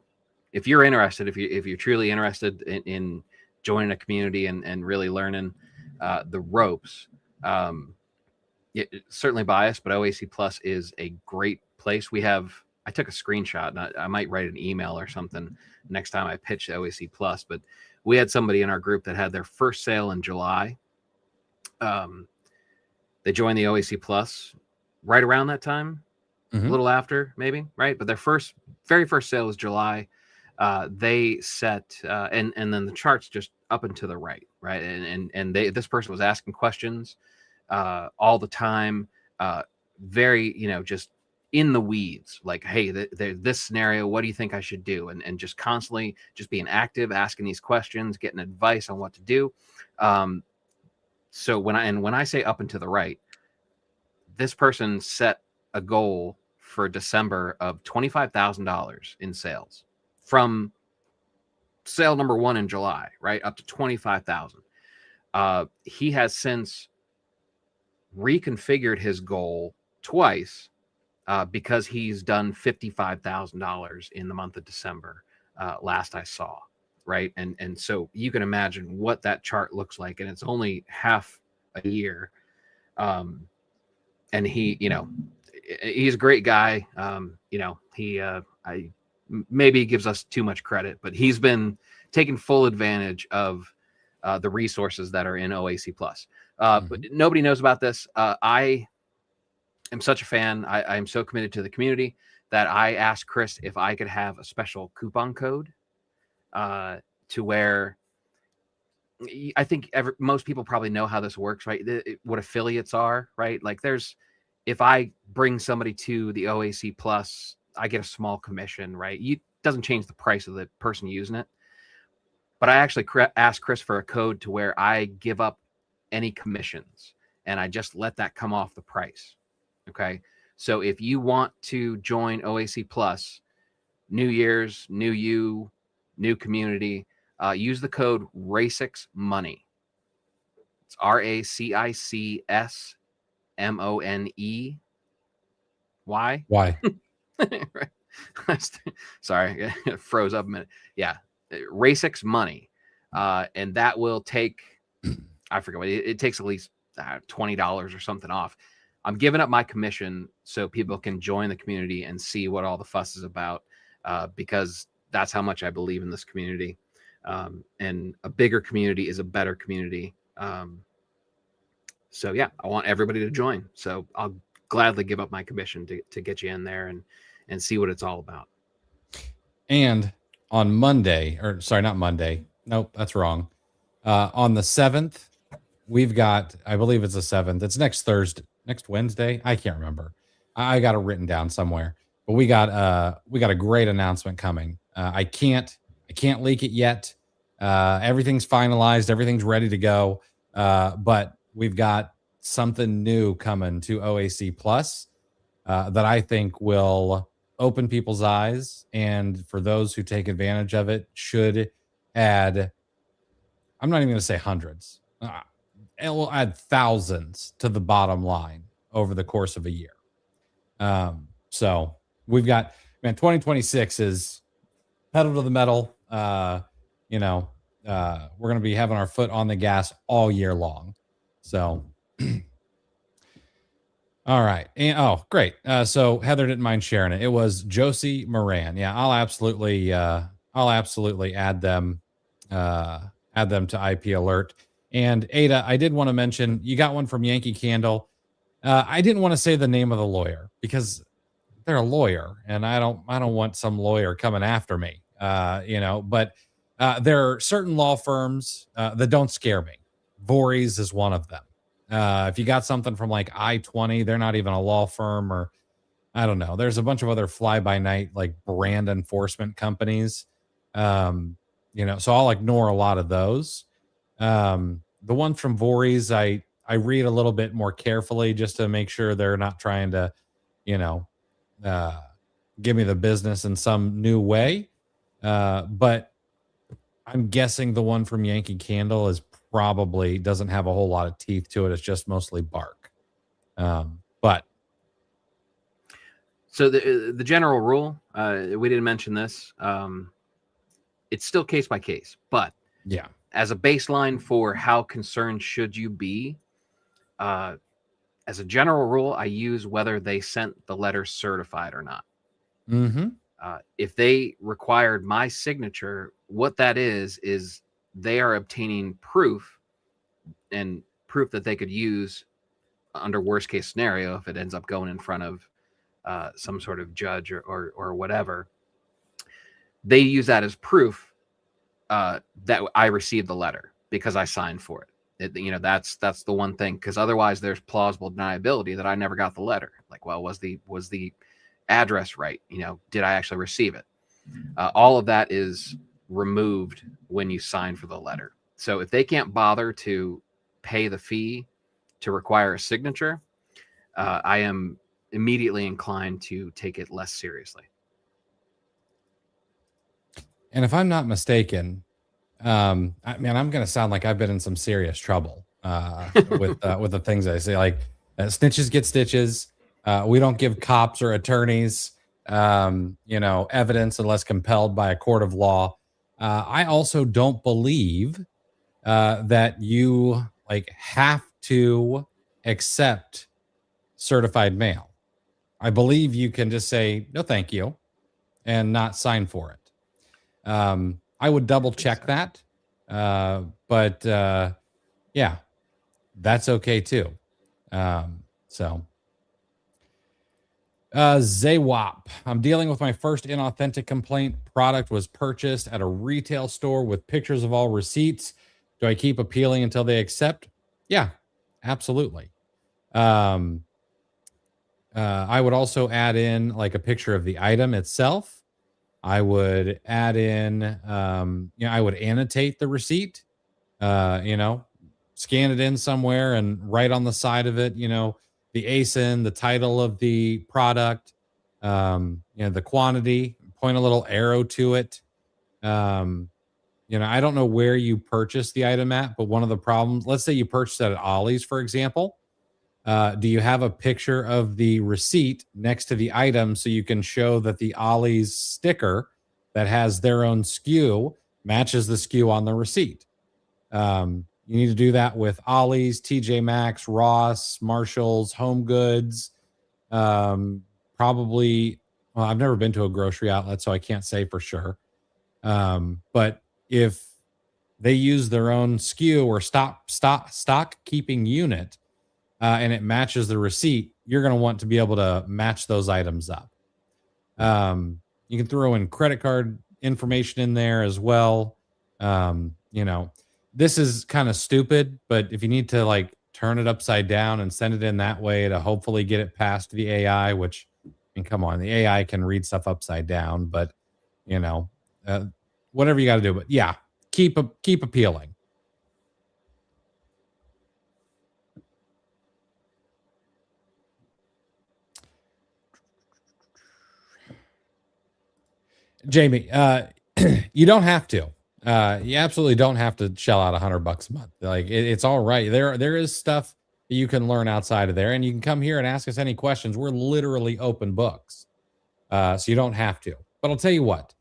interested, if you're truly interested in joining a community and really learning the ropes, certainly biased, but OAC Plus is a great place. I took a screenshot, and I might write an email or something next time I pitch OAC Plus, but we had somebody in our group that had their first sale in July. They joined the OAC Plus right around that time, a little after maybe, right? But their very first sale was July. They set, and then the charts just up and to the right, right? And this person was asking questions all the time, very, just in the weeds, like, hey, this scenario, what do you think I should do? And just constantly just being active, asking these questions, getting advice on what to do. So when I say up and to the right, this person set a goal for December of $25,000 in sales from sale number 1 in July, right? Up to 25,000. He has since reconfigured his goal twice because he's done $55,000 in the month of December, last I saw, right? And so you can imagine what that chart looks like, and it's only half a year. And he's a great guy. Maybe he gives us too much credit, but he's been taking full advantage of the resources that are in OAC Plus. But nobody knows about this. I am such a fan. I am so committed to the community that I asked Chris if I could have a special coupon code to where I think most people probably know how this works, right? What affiliates are, right? Like if I bring somebody to the OAC Plus, I get a small commission, right? It doesn't change the price of the person using it. But I actually asked Chris for a code to where I give up any commissions and I just let that come off the price. Okay. So if you want to join OAC Plus, New Year's, new you, new community, use the code RACICSMONEY. It's RACICSMONEY. Why? Why? Right. Sorry, it froze up a minute. Yeah. RACICSMONEY. And that will take, I forget what it takes, at least $20 or something off. I'm giving up my commission so people can join the community and see what all the fuss is about, because that's how much I believe in this community. And a bigger community is a better community. So yeah, I want everybody to join. So I'll gladly give up my commission to get you in there and see what it's all about. And on Monday, or sorry, not Monday. Nope, that's wrong. On the 7th, we've got, I believe it's the 7th. It's next Wednesday. I can't remember. I got it written down somewhere. But we got a great announcement coming. I can't leak it yet. Everything's finalized. Everything's ready to go. But we've got something new coming to OAC Plus that I think will open people's eyes, and for those who take advantage of it, should add, I'm not even going to say hundreds, it will add thousands to the bottom line over the course of a year. So we've got, man, 2026 is pedal to the metal. We're going to be having our foot on the gas all year long. So, all right. And, oh, great. So Heather didn't mind sharing it. It was Josie Moran. Yeah, I'll absolutely add them to IP Alert. And Ada, I did want to mention you got one from Yankee Candle. I didn't want to say the name of the lawyer because they're a lawyer, and I don't want some lawyer coming after me. But there are certain law firms that don't scare me. Voorhees is one of them. If you got something from like I-20, they're not even a law firm, or I don't know. There's a bunch of other fly-by-night like brand enforcement companies. So I'll ignore a lot of those. The ones from Voorhees, I read a little bit more carefully just to make sure they're not trying to, give me the business in some new way. But I'm guessing the one from Yankee Candle is probably doesn't have a whole lot of teeth to it. It's just mostly bark. But so the general rule, we didn't mention this. It's still case by case, but yeah, as a baseline for how concerned should you be, as a general rule, I use whether they sent the letter certified or not. Mm-hmm. If they required my signature, what that is they are obtaining proof, and proof that they could use under worst case scenario if it ends up going in front of some sort of judge or whatever. They use that as proof that I received the letter because I signed for it. That's the one thing, because otherwise there's plausible deniability that I never got the letter. Like, well, was the address right? Did I actually receive it? All of that is removed when you sign for the letter. So if they can't bother to pay the fee to require a signature, I am immediately inclined to take it less seriously. And if I'm not mistaken, I'm going to sound like I've been in some serious trouble with the things I say. Like, snitches get stitches. We don't give cops or attorneys, evidence unless compelled by a court of law. I also don't believe that you have to accept certified mail. I believe you can just say no, thank you, and not sign for it. I would double check that. But yeah, that's okay too. Zaywap. I'm dealing with my first inauthentic complaint. Product was purchased at a retail store with pictures of all receipts. Do I keep appealing until they accept? Yeah, absolutely. I would also add in like a picture of the item itself. I would add in, I would annotate the receipt, scan it in somewhere and write on the side of it, the ASIN, the title of the product, the quantity, point a little arrow to it. I don't know where you purchased the item at, but one of the problems, let's say you purchased it at Ollie's, for example. Do you have a picture of the receipt next to the item so you can show that the Ollie's sticker that has their own SKU matches the SKU on the receipt? You need to do that with Ollie's, TJ Maxx, Ross, Marshalls, Home Goods. Probably, well, I've never been to a grocery outlet, so I can't say for sure. But if they use their own SKU or stock keeping unit, and it matches the receipt, you're going to want to be able to match those items up. You can throw in credit card information in there as well. This is kind of stupid, but if you need to turn it upside down and send it in that way to hopefully get it past the AI, which, come on, the AI can read stuff upside down, but whatever you got to do. But yeah, keep appealing. Jamie, you don't have to. You absolutely don't have to shell out $100 a month. Like it's all right. There is stuff you can learn outside of there, and you can come here and ask us any questions. We're literally open books, so you don't have to. But I'll tell you what.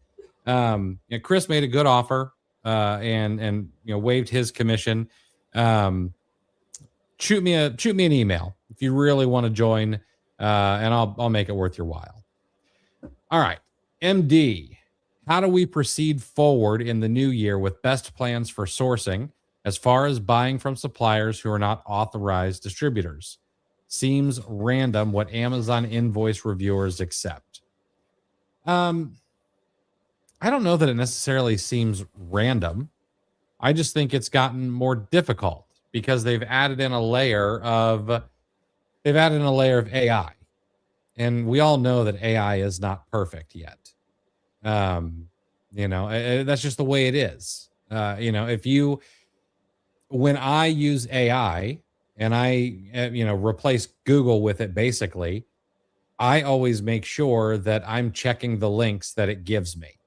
Chris made a good offer, and waived his commission. Shoot me an email if you really want to join, and I'll make it worth your while. All right, MD. How do we proceed forward in the new year with best plans for sourcing as far as buying from suppliers who are not authorized distributors? Seems random what Amazon invoice reviewers accept. I don't know that it necessarily seems random. I just think it's gotten more difficult because they've added in a layer of AI. And we all know that AI is not perfect yet. That's just the way it is. When I use AI and I replace Google with it, basically, I always make sure that I'm checking the links that it gives me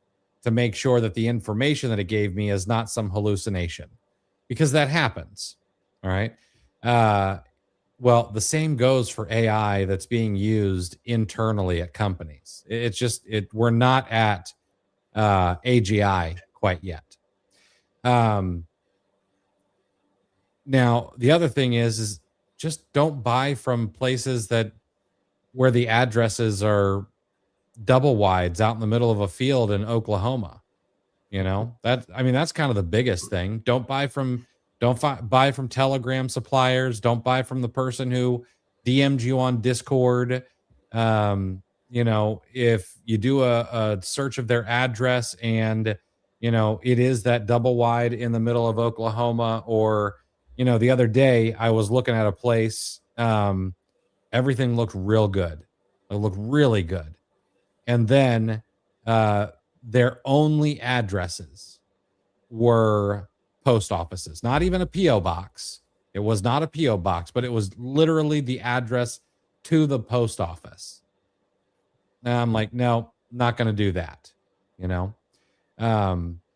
to make sure that the information that it gave me is not some hallucination, because that happens. All right. Well, the same goes for AI that's being used internally at companies. We're not at AGI quite yet. Now, the other thing is just don't buy from places where the addresses are double wides out in the middle of a field in Oklahoma. That's kind of the biggest thing. Don't buy from Telegram suppliers. Don't buy from the person who DM'd you on Discord. If you do a search of their address and it is that double wide in the middle of Oklahoma, or the other day I was looking at a place, everything looked real good. It looked really good. And then their only addresses were post offices, not even a P.O. box. It was not a P.O. box, but it was literally the address to the post office. And I'm like, no, not going to do that,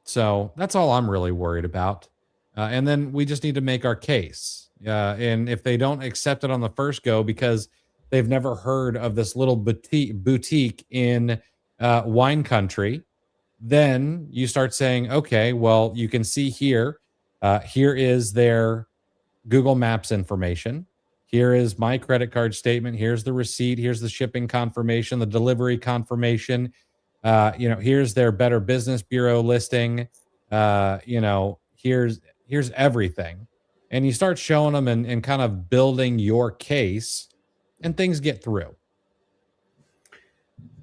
So that's all I'm really worried about. And then we just need to make our case. And if they don't accept it on the first go because they've never heard of this little boutique in wine country, then you start saying, okay, well, you can see here, here is their Google Maps information. Here is my credit card statement. Here's the receipt. Here's the shipping confirmation, the delivery confirmation. Here's their Better Business Bureau listing. Here's everything. And you start showing them and kind of building your case, and things get through.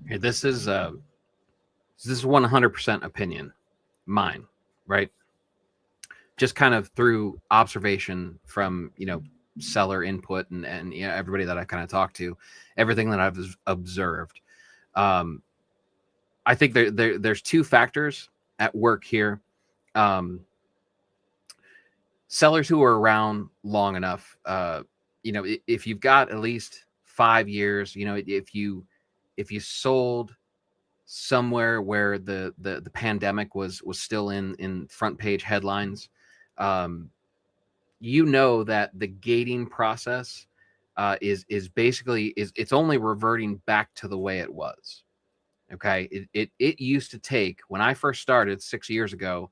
This is 100% opinion, mine, right? Just kind of through observation from, seller input and everybody that I kind of talked to, everything that I've observed. I think there's two factors at work here. Sellers who are around long enough, if you've got at least 5 years, if you sold somewhere where the pandemic was still in front page headlines, that the gating process is basically it's only reverting back to the way it was. Okay, it used to take, when I first started 6 years ago,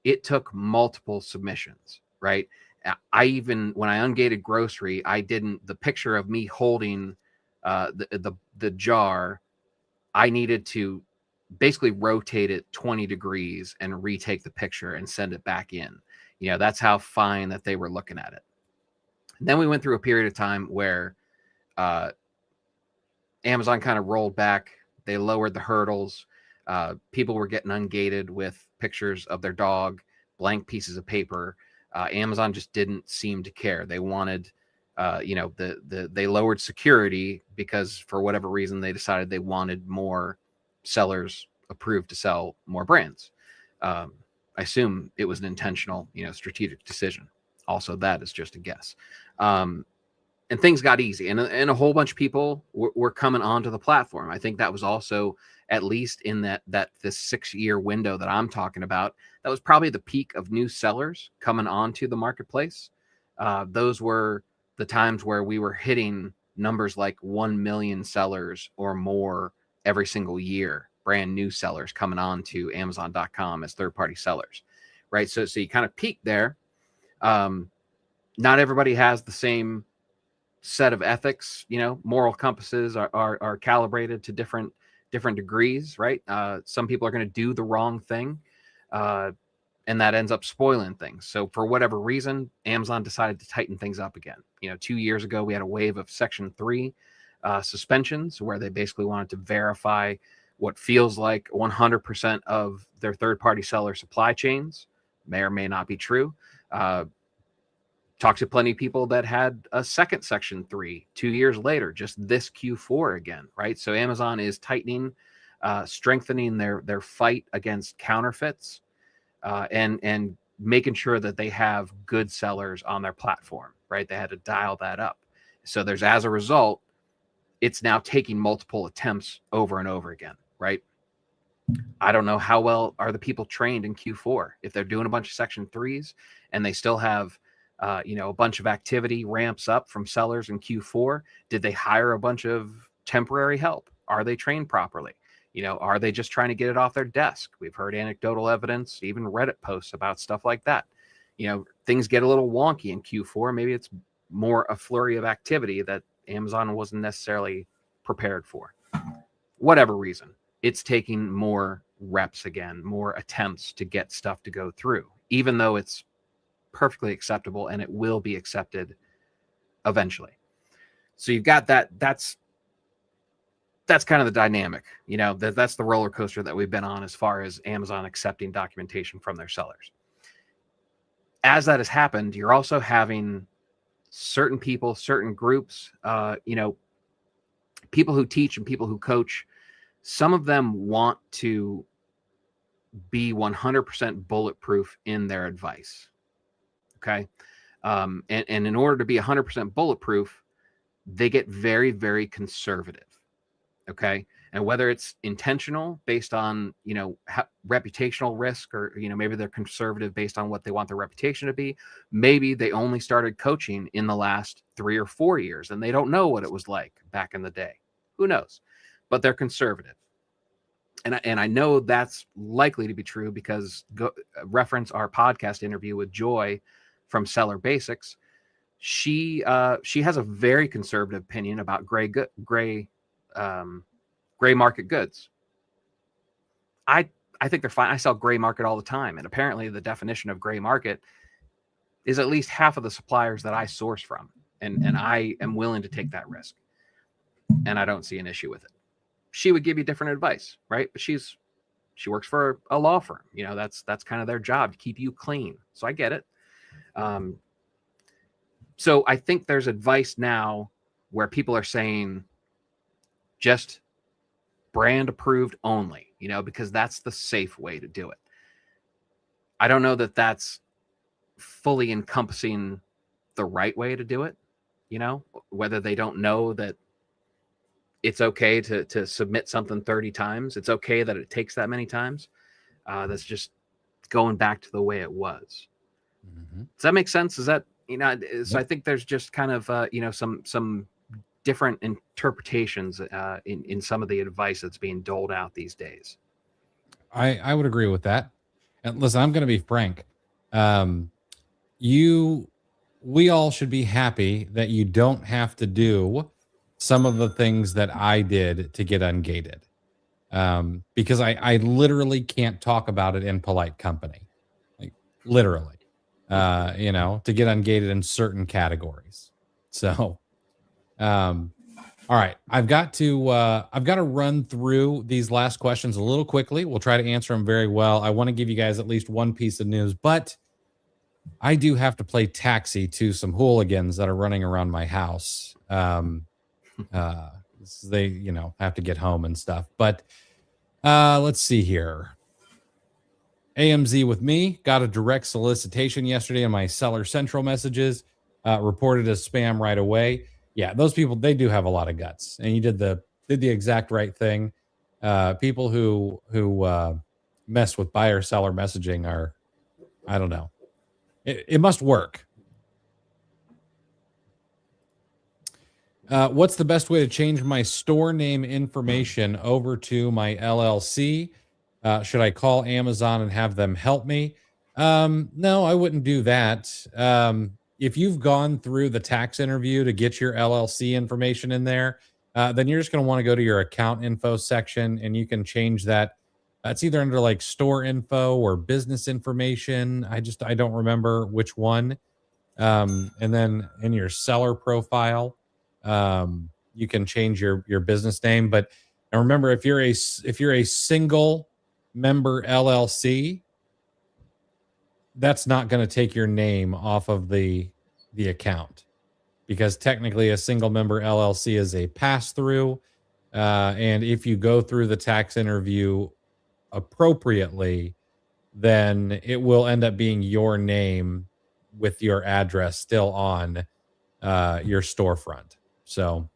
it took multiple submissions, right? When I ungated grocery, the picture of me holding the jar, I needed to basically rotate it 20 degrees and retake the picture and send it back in. That's how fine that they were looking at it. And then we went through a period of time where Amazon kind of rolled back. They lowered the hurdles. People were getting ungated with pictures of their dog, blank pieces of paper. Amazon just didn't seem to care. They wanted, they lowered security because for whatever reason they decided they wanted more sellers approved to sell more brands. I assume it was an intentional, strategic decision. Also, that is just a guess. and things got easy, and a whole bunch of people were coming onto the platform. I think that was also, at least in this 6-year window that I'm talking about, that was probably the peak of new sellers coming onto the marketplace. Those were the times where we were hitting numbers like 1 million sellers or more every single year, brand new sellers coming on to Amazon.com as third-party sellers, right? So you kind of peak there. Not everybody has the same set of ethics, moral compasses are calibrated to different degrees, right? Some people are going to do the wrong thing, and that ends up spoiling things. So for whatever reason, Amazon decided to tighten things up again. 2 years ago, we had a wave of Section 3 suspensions where they basically wanted to verify what feels like 100% of their third-party seller supply chains. May or may not be true. Talked to plenty of people that had a second Section 3 2 years later, just this Q4 again, right? So Amazon is tightening, strengthening their fight against counterfeits, and making sure that they have good sellers on their platform, right? They had to dial that up. So as a result, it's now taking multiple attempts over and over again, right? I don't know how well are the people trained in Q4 if they're doing a bunch of Section 3s and they still have a bunch of activity ramps up from sellers in Q4. Did they hire a bunch of temporary help? Are they trained properly? Are they just trying to get it off their desk? We've heard anecdotal evidence, even Reddit posts about stuff like that. Things get a little wonky in Q4. Maybe it's more a flurry of activity that Amazon wasn't necessarily prepared for. Whatever reason, it's taking more reps again, more attempts to get stuff to go through, even though it's perfectly acceptable and it will be accepted eventually. So you've got that's kind of the dynamic, that's the roller coaster that we've been on as far as Amazon accepting documentation from their sellers. As that has happened, you're also having certain people, certain groups, people who teach and people who coach. Some of them want to be 100% bulletproof in their advice. Okay. And in order to be 100% bulletproof, they get very, very conservative. Okay. And whether it's intentional based on, reputational risk, or, maybe they're conservative based on what they want their reputation to be. Maybe they only started coaching in the last 3 or 4 years and they don't know what it was like back in the day. Who knows? But they're conservative. And I know that's likely to be true because reference our podcast interview with Joy from Seller Basics. She has a very conservative opinion about gray market goods. I think they're fine. I sell gray market all the time, and apparently the definition of gray market is at least half of the suppliers that I source from, and I am willing to take that risk, and I don't see an issue with it. She would give you different advice, right? But she works for a law firm. That's kind of their job, to keep you clean. So I get it. So I think there's advice now where people are saying just brand approved only, because that's the safe way to do it. I don't know that that's fully encompassing the right way to do it, whether they don't know that it's okay to submit something 30 times. It's okay that it takes that many times. That's just going back to the way it was. Mm-hmm. Does that make sense? Is that, so I think there's just kind of, some different interpretations in some of the advice that's being doled out these days. I would agree with that. And listen, I'm going to be frank. We all should be happy that you don't have to do some of the things that I did to get ungated. Because I literally can't talk about it in polite company, like literally, to get ungated in certain categories. So, all right, I've got to run through these last questions a little quickly. We'll try to answer them very well. I want to give you guys at least one piece of news, but I do have to play taxi to some hooligans that are running around my house. They, have to get home and stuff, but, let's see here. AMZ with me got a direct solicitation yesterday in my Seller Central messages, reported as spam right away. Yeah, those people, they do have a lot of guts, and you did the exact right thing. People who mess with buyer seller messaging are, I don't know. It must work. What's the best way to change my store name information over to my LLC? Should I call Amazon and have them help me? No, I wouldn't do that. If you've gone through the tax interview to get your LLC information in there, then you're just going to want to go to your account info section and you can change that. It's either under like store info or business information. I don't remember which one. And then in your seller profile, you can change your business name. But and remember, if you're a single member LLC, that's not going to take your name off of the account, because technically a single member LLC is a pass through. And if you go through the tax interview appropriately, then it will end up being your name with your address still on your storefront. So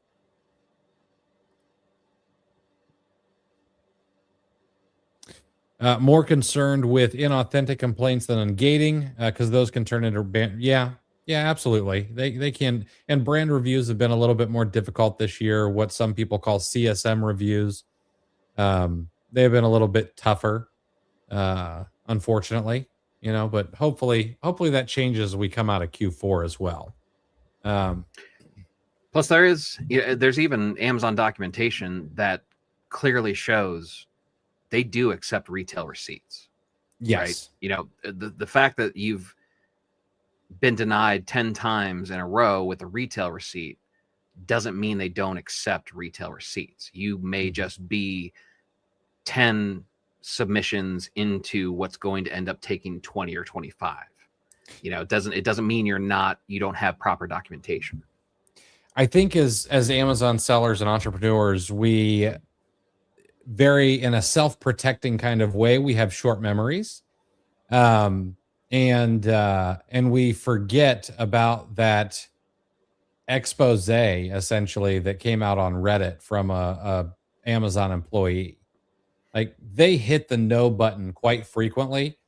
more concerned with inauthentic complaints than on gating, because those can turn into yeah, absolutely. They can. And brand reviews have been a little bit more difficult this year. What some people call CSM reviews, they've been a little bit tougher, unfortunately. But hopefully that changes as we come out of Q4 as well. Plus, there's even Amazon documentation that clearly shows they do accept retail receipts. Yes. Right? The fact that you've been denied 10 times in a row with a retail receipt doesn't mean they don't accept retail receipts. You may just be 10 submissions into what's going to end up taking 20 or 25. It doesn't mean you don't have proper documentation. I think as Amazon sellers and entrepreneurs, we in a self-protecting kind of way, we have short memories. And we forget about that expose essentially that came out on Reddit from a Amazon employee. Like, they hit the no button quite frequently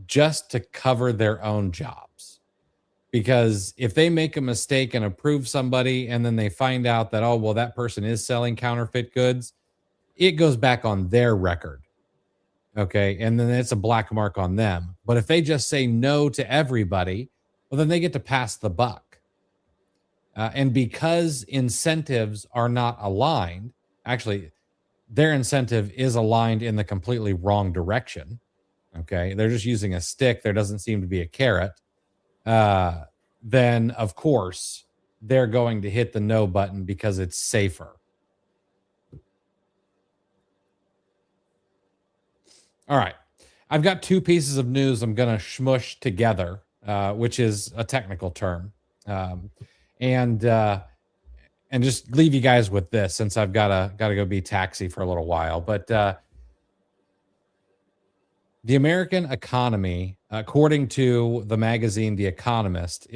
just to cover their own jobs. Because if they make a mistake and approve somebody and then they find out that, oh, well, that person is selling counterfeit goods, it goes back on their record. Okay. And then it's a black mark on them. But if they just say no to everybody, well, then they get to pass the buck. And because incentives are not aligned, actually, their incentive is aligned in the completely wrong direction. Okay. They're just using a stick. There doesn't seem to be a carrot. Then of course they're going to hit the no button because it's safer. All right. I've got two pieces of news I'm going to smush together, which is a technical term. And just leave you guys with this, since I've got to go be taxi for a little while. But the American economy, according to the magazine The Economist,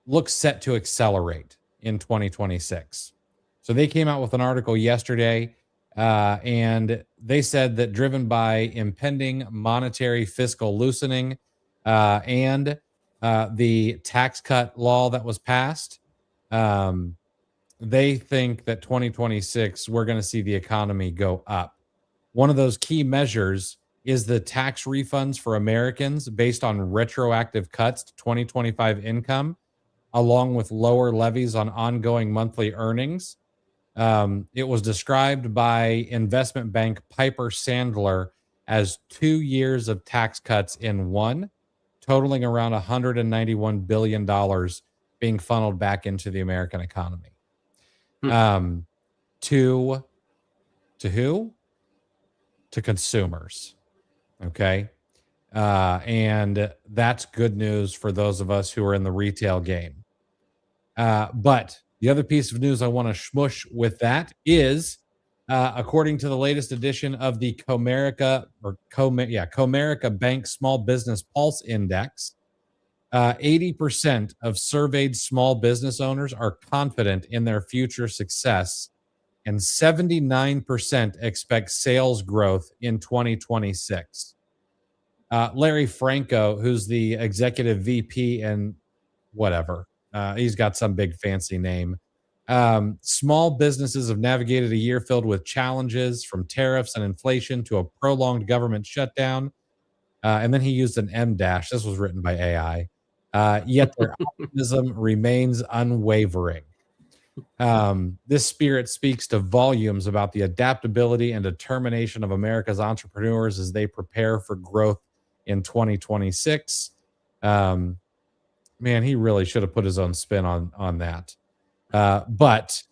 looks set to accelerate in 2026. So they came out with an article yesterday, and they said that driven by impending monetary fiscal loosening and the tax cut law that was passed, they think that 2026, we're going to see the economy go up. One of those key measures is the tax refunds for Americans based on retroactive cuts to 2025 income, along with lower levies on ongoing monthly earnings. It was described by investment bank Piper Sandler as 2 years of tax cuts in one, totaling around $191 billion being funneled back into the American economy. To who? To consumers. Okay. And that's good news for those of us who are in the retail game. But the other piece of news I want to smush with that is, according to the latest edition of the Comerica Bank Small Business Pulse Index, 80% of surveyed small business owners are confident in their future success, and 79% expect sales growth in 2026. Larry Franco, who's the executive VP and whatever, he's got some big fancy name. Small businesses have navigated a year filled with challenges from tariffs and inflation to a prolonged government shutdown. And then he used an M dash. This was written by AI. Yet their optimism remains unwavering. This spirit speaks to volumes about the adaptability and determination of America's entrepreneurs as they prepare for growth in 2026. Man, he really should have put his own spin on that. But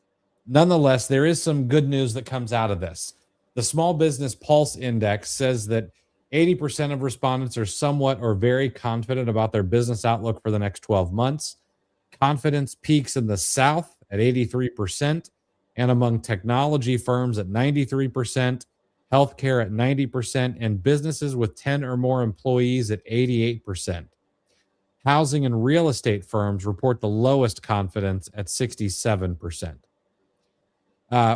nonetheless, there is some good news that comes out of this. The Small Business Pulse Index says that 80% of respondents are somewhat or very confident about their business outlook for the next 12 months. Confidence peaks in the South at 83%, and among technology firms at 93%, healthcare at 90%, and businesses with 10 or more employees at 88%. Housing and real estate firms report the lowest confidence at 67%.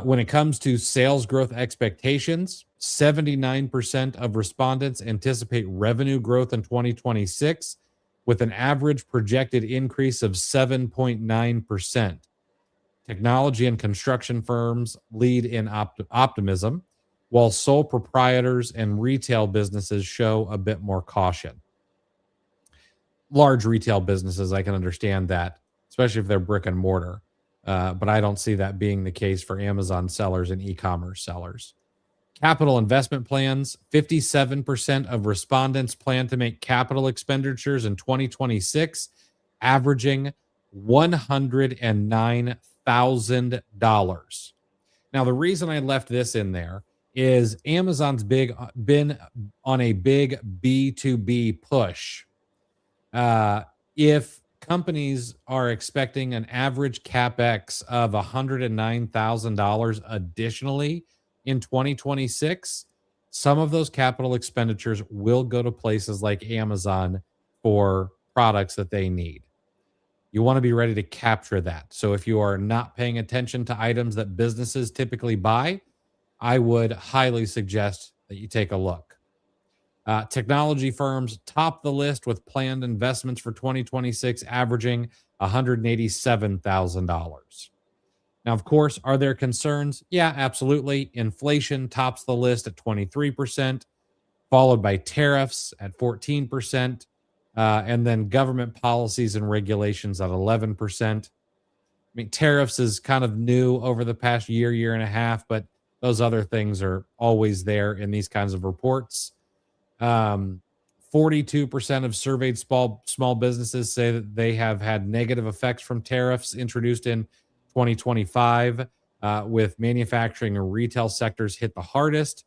When it comes to sales growth expectations, 79% of respondents anticipate revenue growth in 2026, with an average projected increase of 7.9%. Technology and construction firms lead in optimism, while sole proprietors and retail businesses show a bit more caution. Large retail businesses, I can understand that, especially if they're brick and mortar. But I don't see that being the case for Amazon sellers and e-commerce sellers. Capital investment plans, 57% of respondents plan to make capital expenditures in 2026, averaging $109,000. Now, the reason I left this in there is Amazon's been on a big B2B push. If companies are expecting an average CapEx of $109,000 additionally in 2026, some of those capital expenditures will go to places like Amazon for products that they need. You want to be ready to capture that. So if you are not paying attention to items that businesses typically buy, I would highly suggest that you take a look. Technology firms top the list with planned investments for 2026 averaging $187,000. Now, of course, are there concerns? Yeah, absolutely. Inflation tops the list at 23%, followed by tariffs at 14%, and then government policies and regulations at 11%. I mean, tariffs is kind of new over the past year and a half, but those other things are always there in these kinds of reports. 42% of surveyed small businesses say that they have had negative effects from tariffs introduced in 2025, with manufacturing and retail sectors hit the hardest.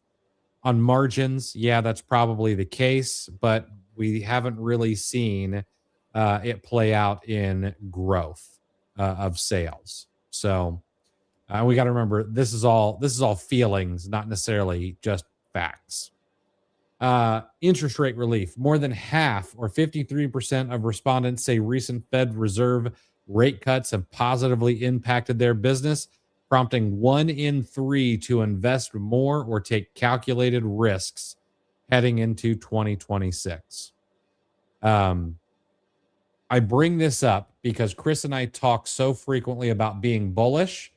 On margins, yeah, that's probably the case, but we haven't really seen it play out in growth of sales. So we got to remember this is all feelings, not necessarily just facts. Interest rate relief. More than half, or 53% of respondents, say recent Fed Reserve rate cuts have positively impacted their business, prompting 1 in 3 to invest more or take calculated risks heading into 2026. I bring this up because Chris and I talk so frequently about being bullish,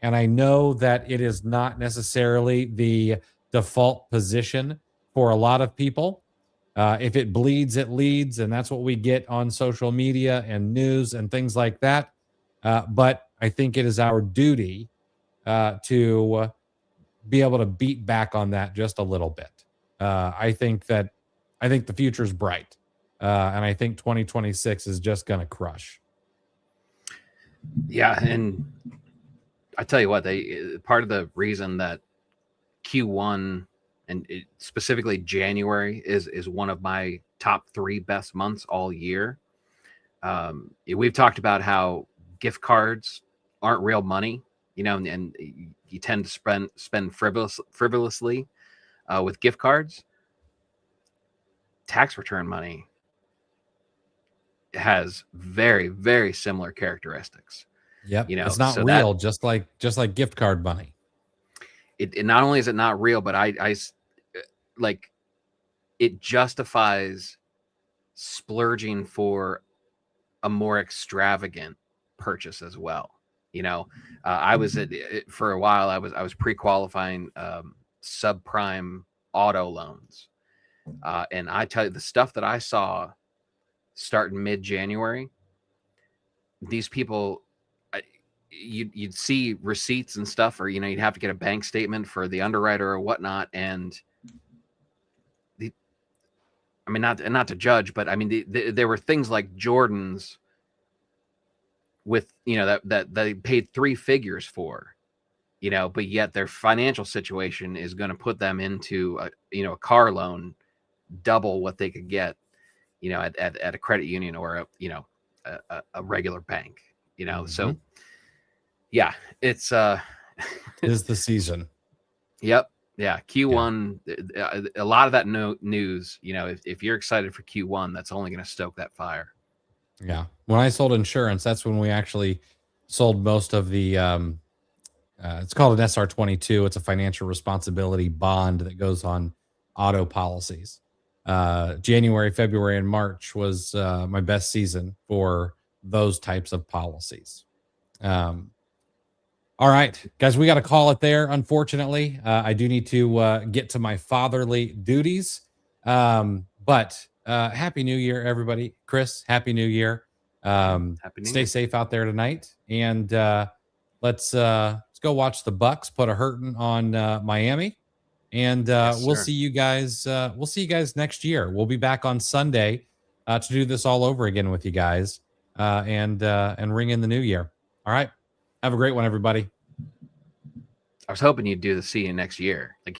and I know that it is not necessarily the default position for a lot of people. If it bleeds, it leads, and that's what we get on social media and news and things like that. But I think it is our duty to be able to beat back on that just a little bit. I think the future is bright, and I think 2026 is just going to crush. Yeah, and I tell you what, part of the reason that Q1 and specifically January is one of my top 3 best months all year. We've talked about how gift cards aren't real money, and you tend to spend frivolously with gift cards. Tax return money has very, very similar characteristics. Yep. You know, It's not so real, just like gift card money. It not only is it not real, but I like it justifies splurging for a more extravagant purchase as well. You know, I was for a while. I was pre-qualifying subprime auto loans, and I tell you, the stuff that I saw starting mid-January, these people, you'd see receipts and stuff, or you'd have to get a bank statement for the underwriter or whatnot, and I mean, not to judge, but I mean, there were things like Jordans with that they paid 3 figures for, but yet their financial situation is going to put them into a car loan double what they could get at a credit union or a regular bank. So yeah, it's is the season. Yep. Yeah, Q1, a lot of that news, if you're excited for Q1, that's only going to stoke that fire. Yeah. When I sold insurance, that's when we actually sold most of the it's called an SR22. It's a financial responsibility bond that goes on auto policies. January, February, and March was my best season for those types of policies. All right, guys, we got to call it there. Unfortunately, I do need to get to my fatherly duties. But Happy New Year, everybody. Chris, Happy New Year. Stay safe out there tonight, and let's go watch the Bucks put a hurting on Miami, and we'll see you guys. We'll see you guys next year. We'll be back on Sunday to do this all over again with you guys, and ring in the new year. All right. Have a great one, everybody. I was hoping you'd do the see you next year. Like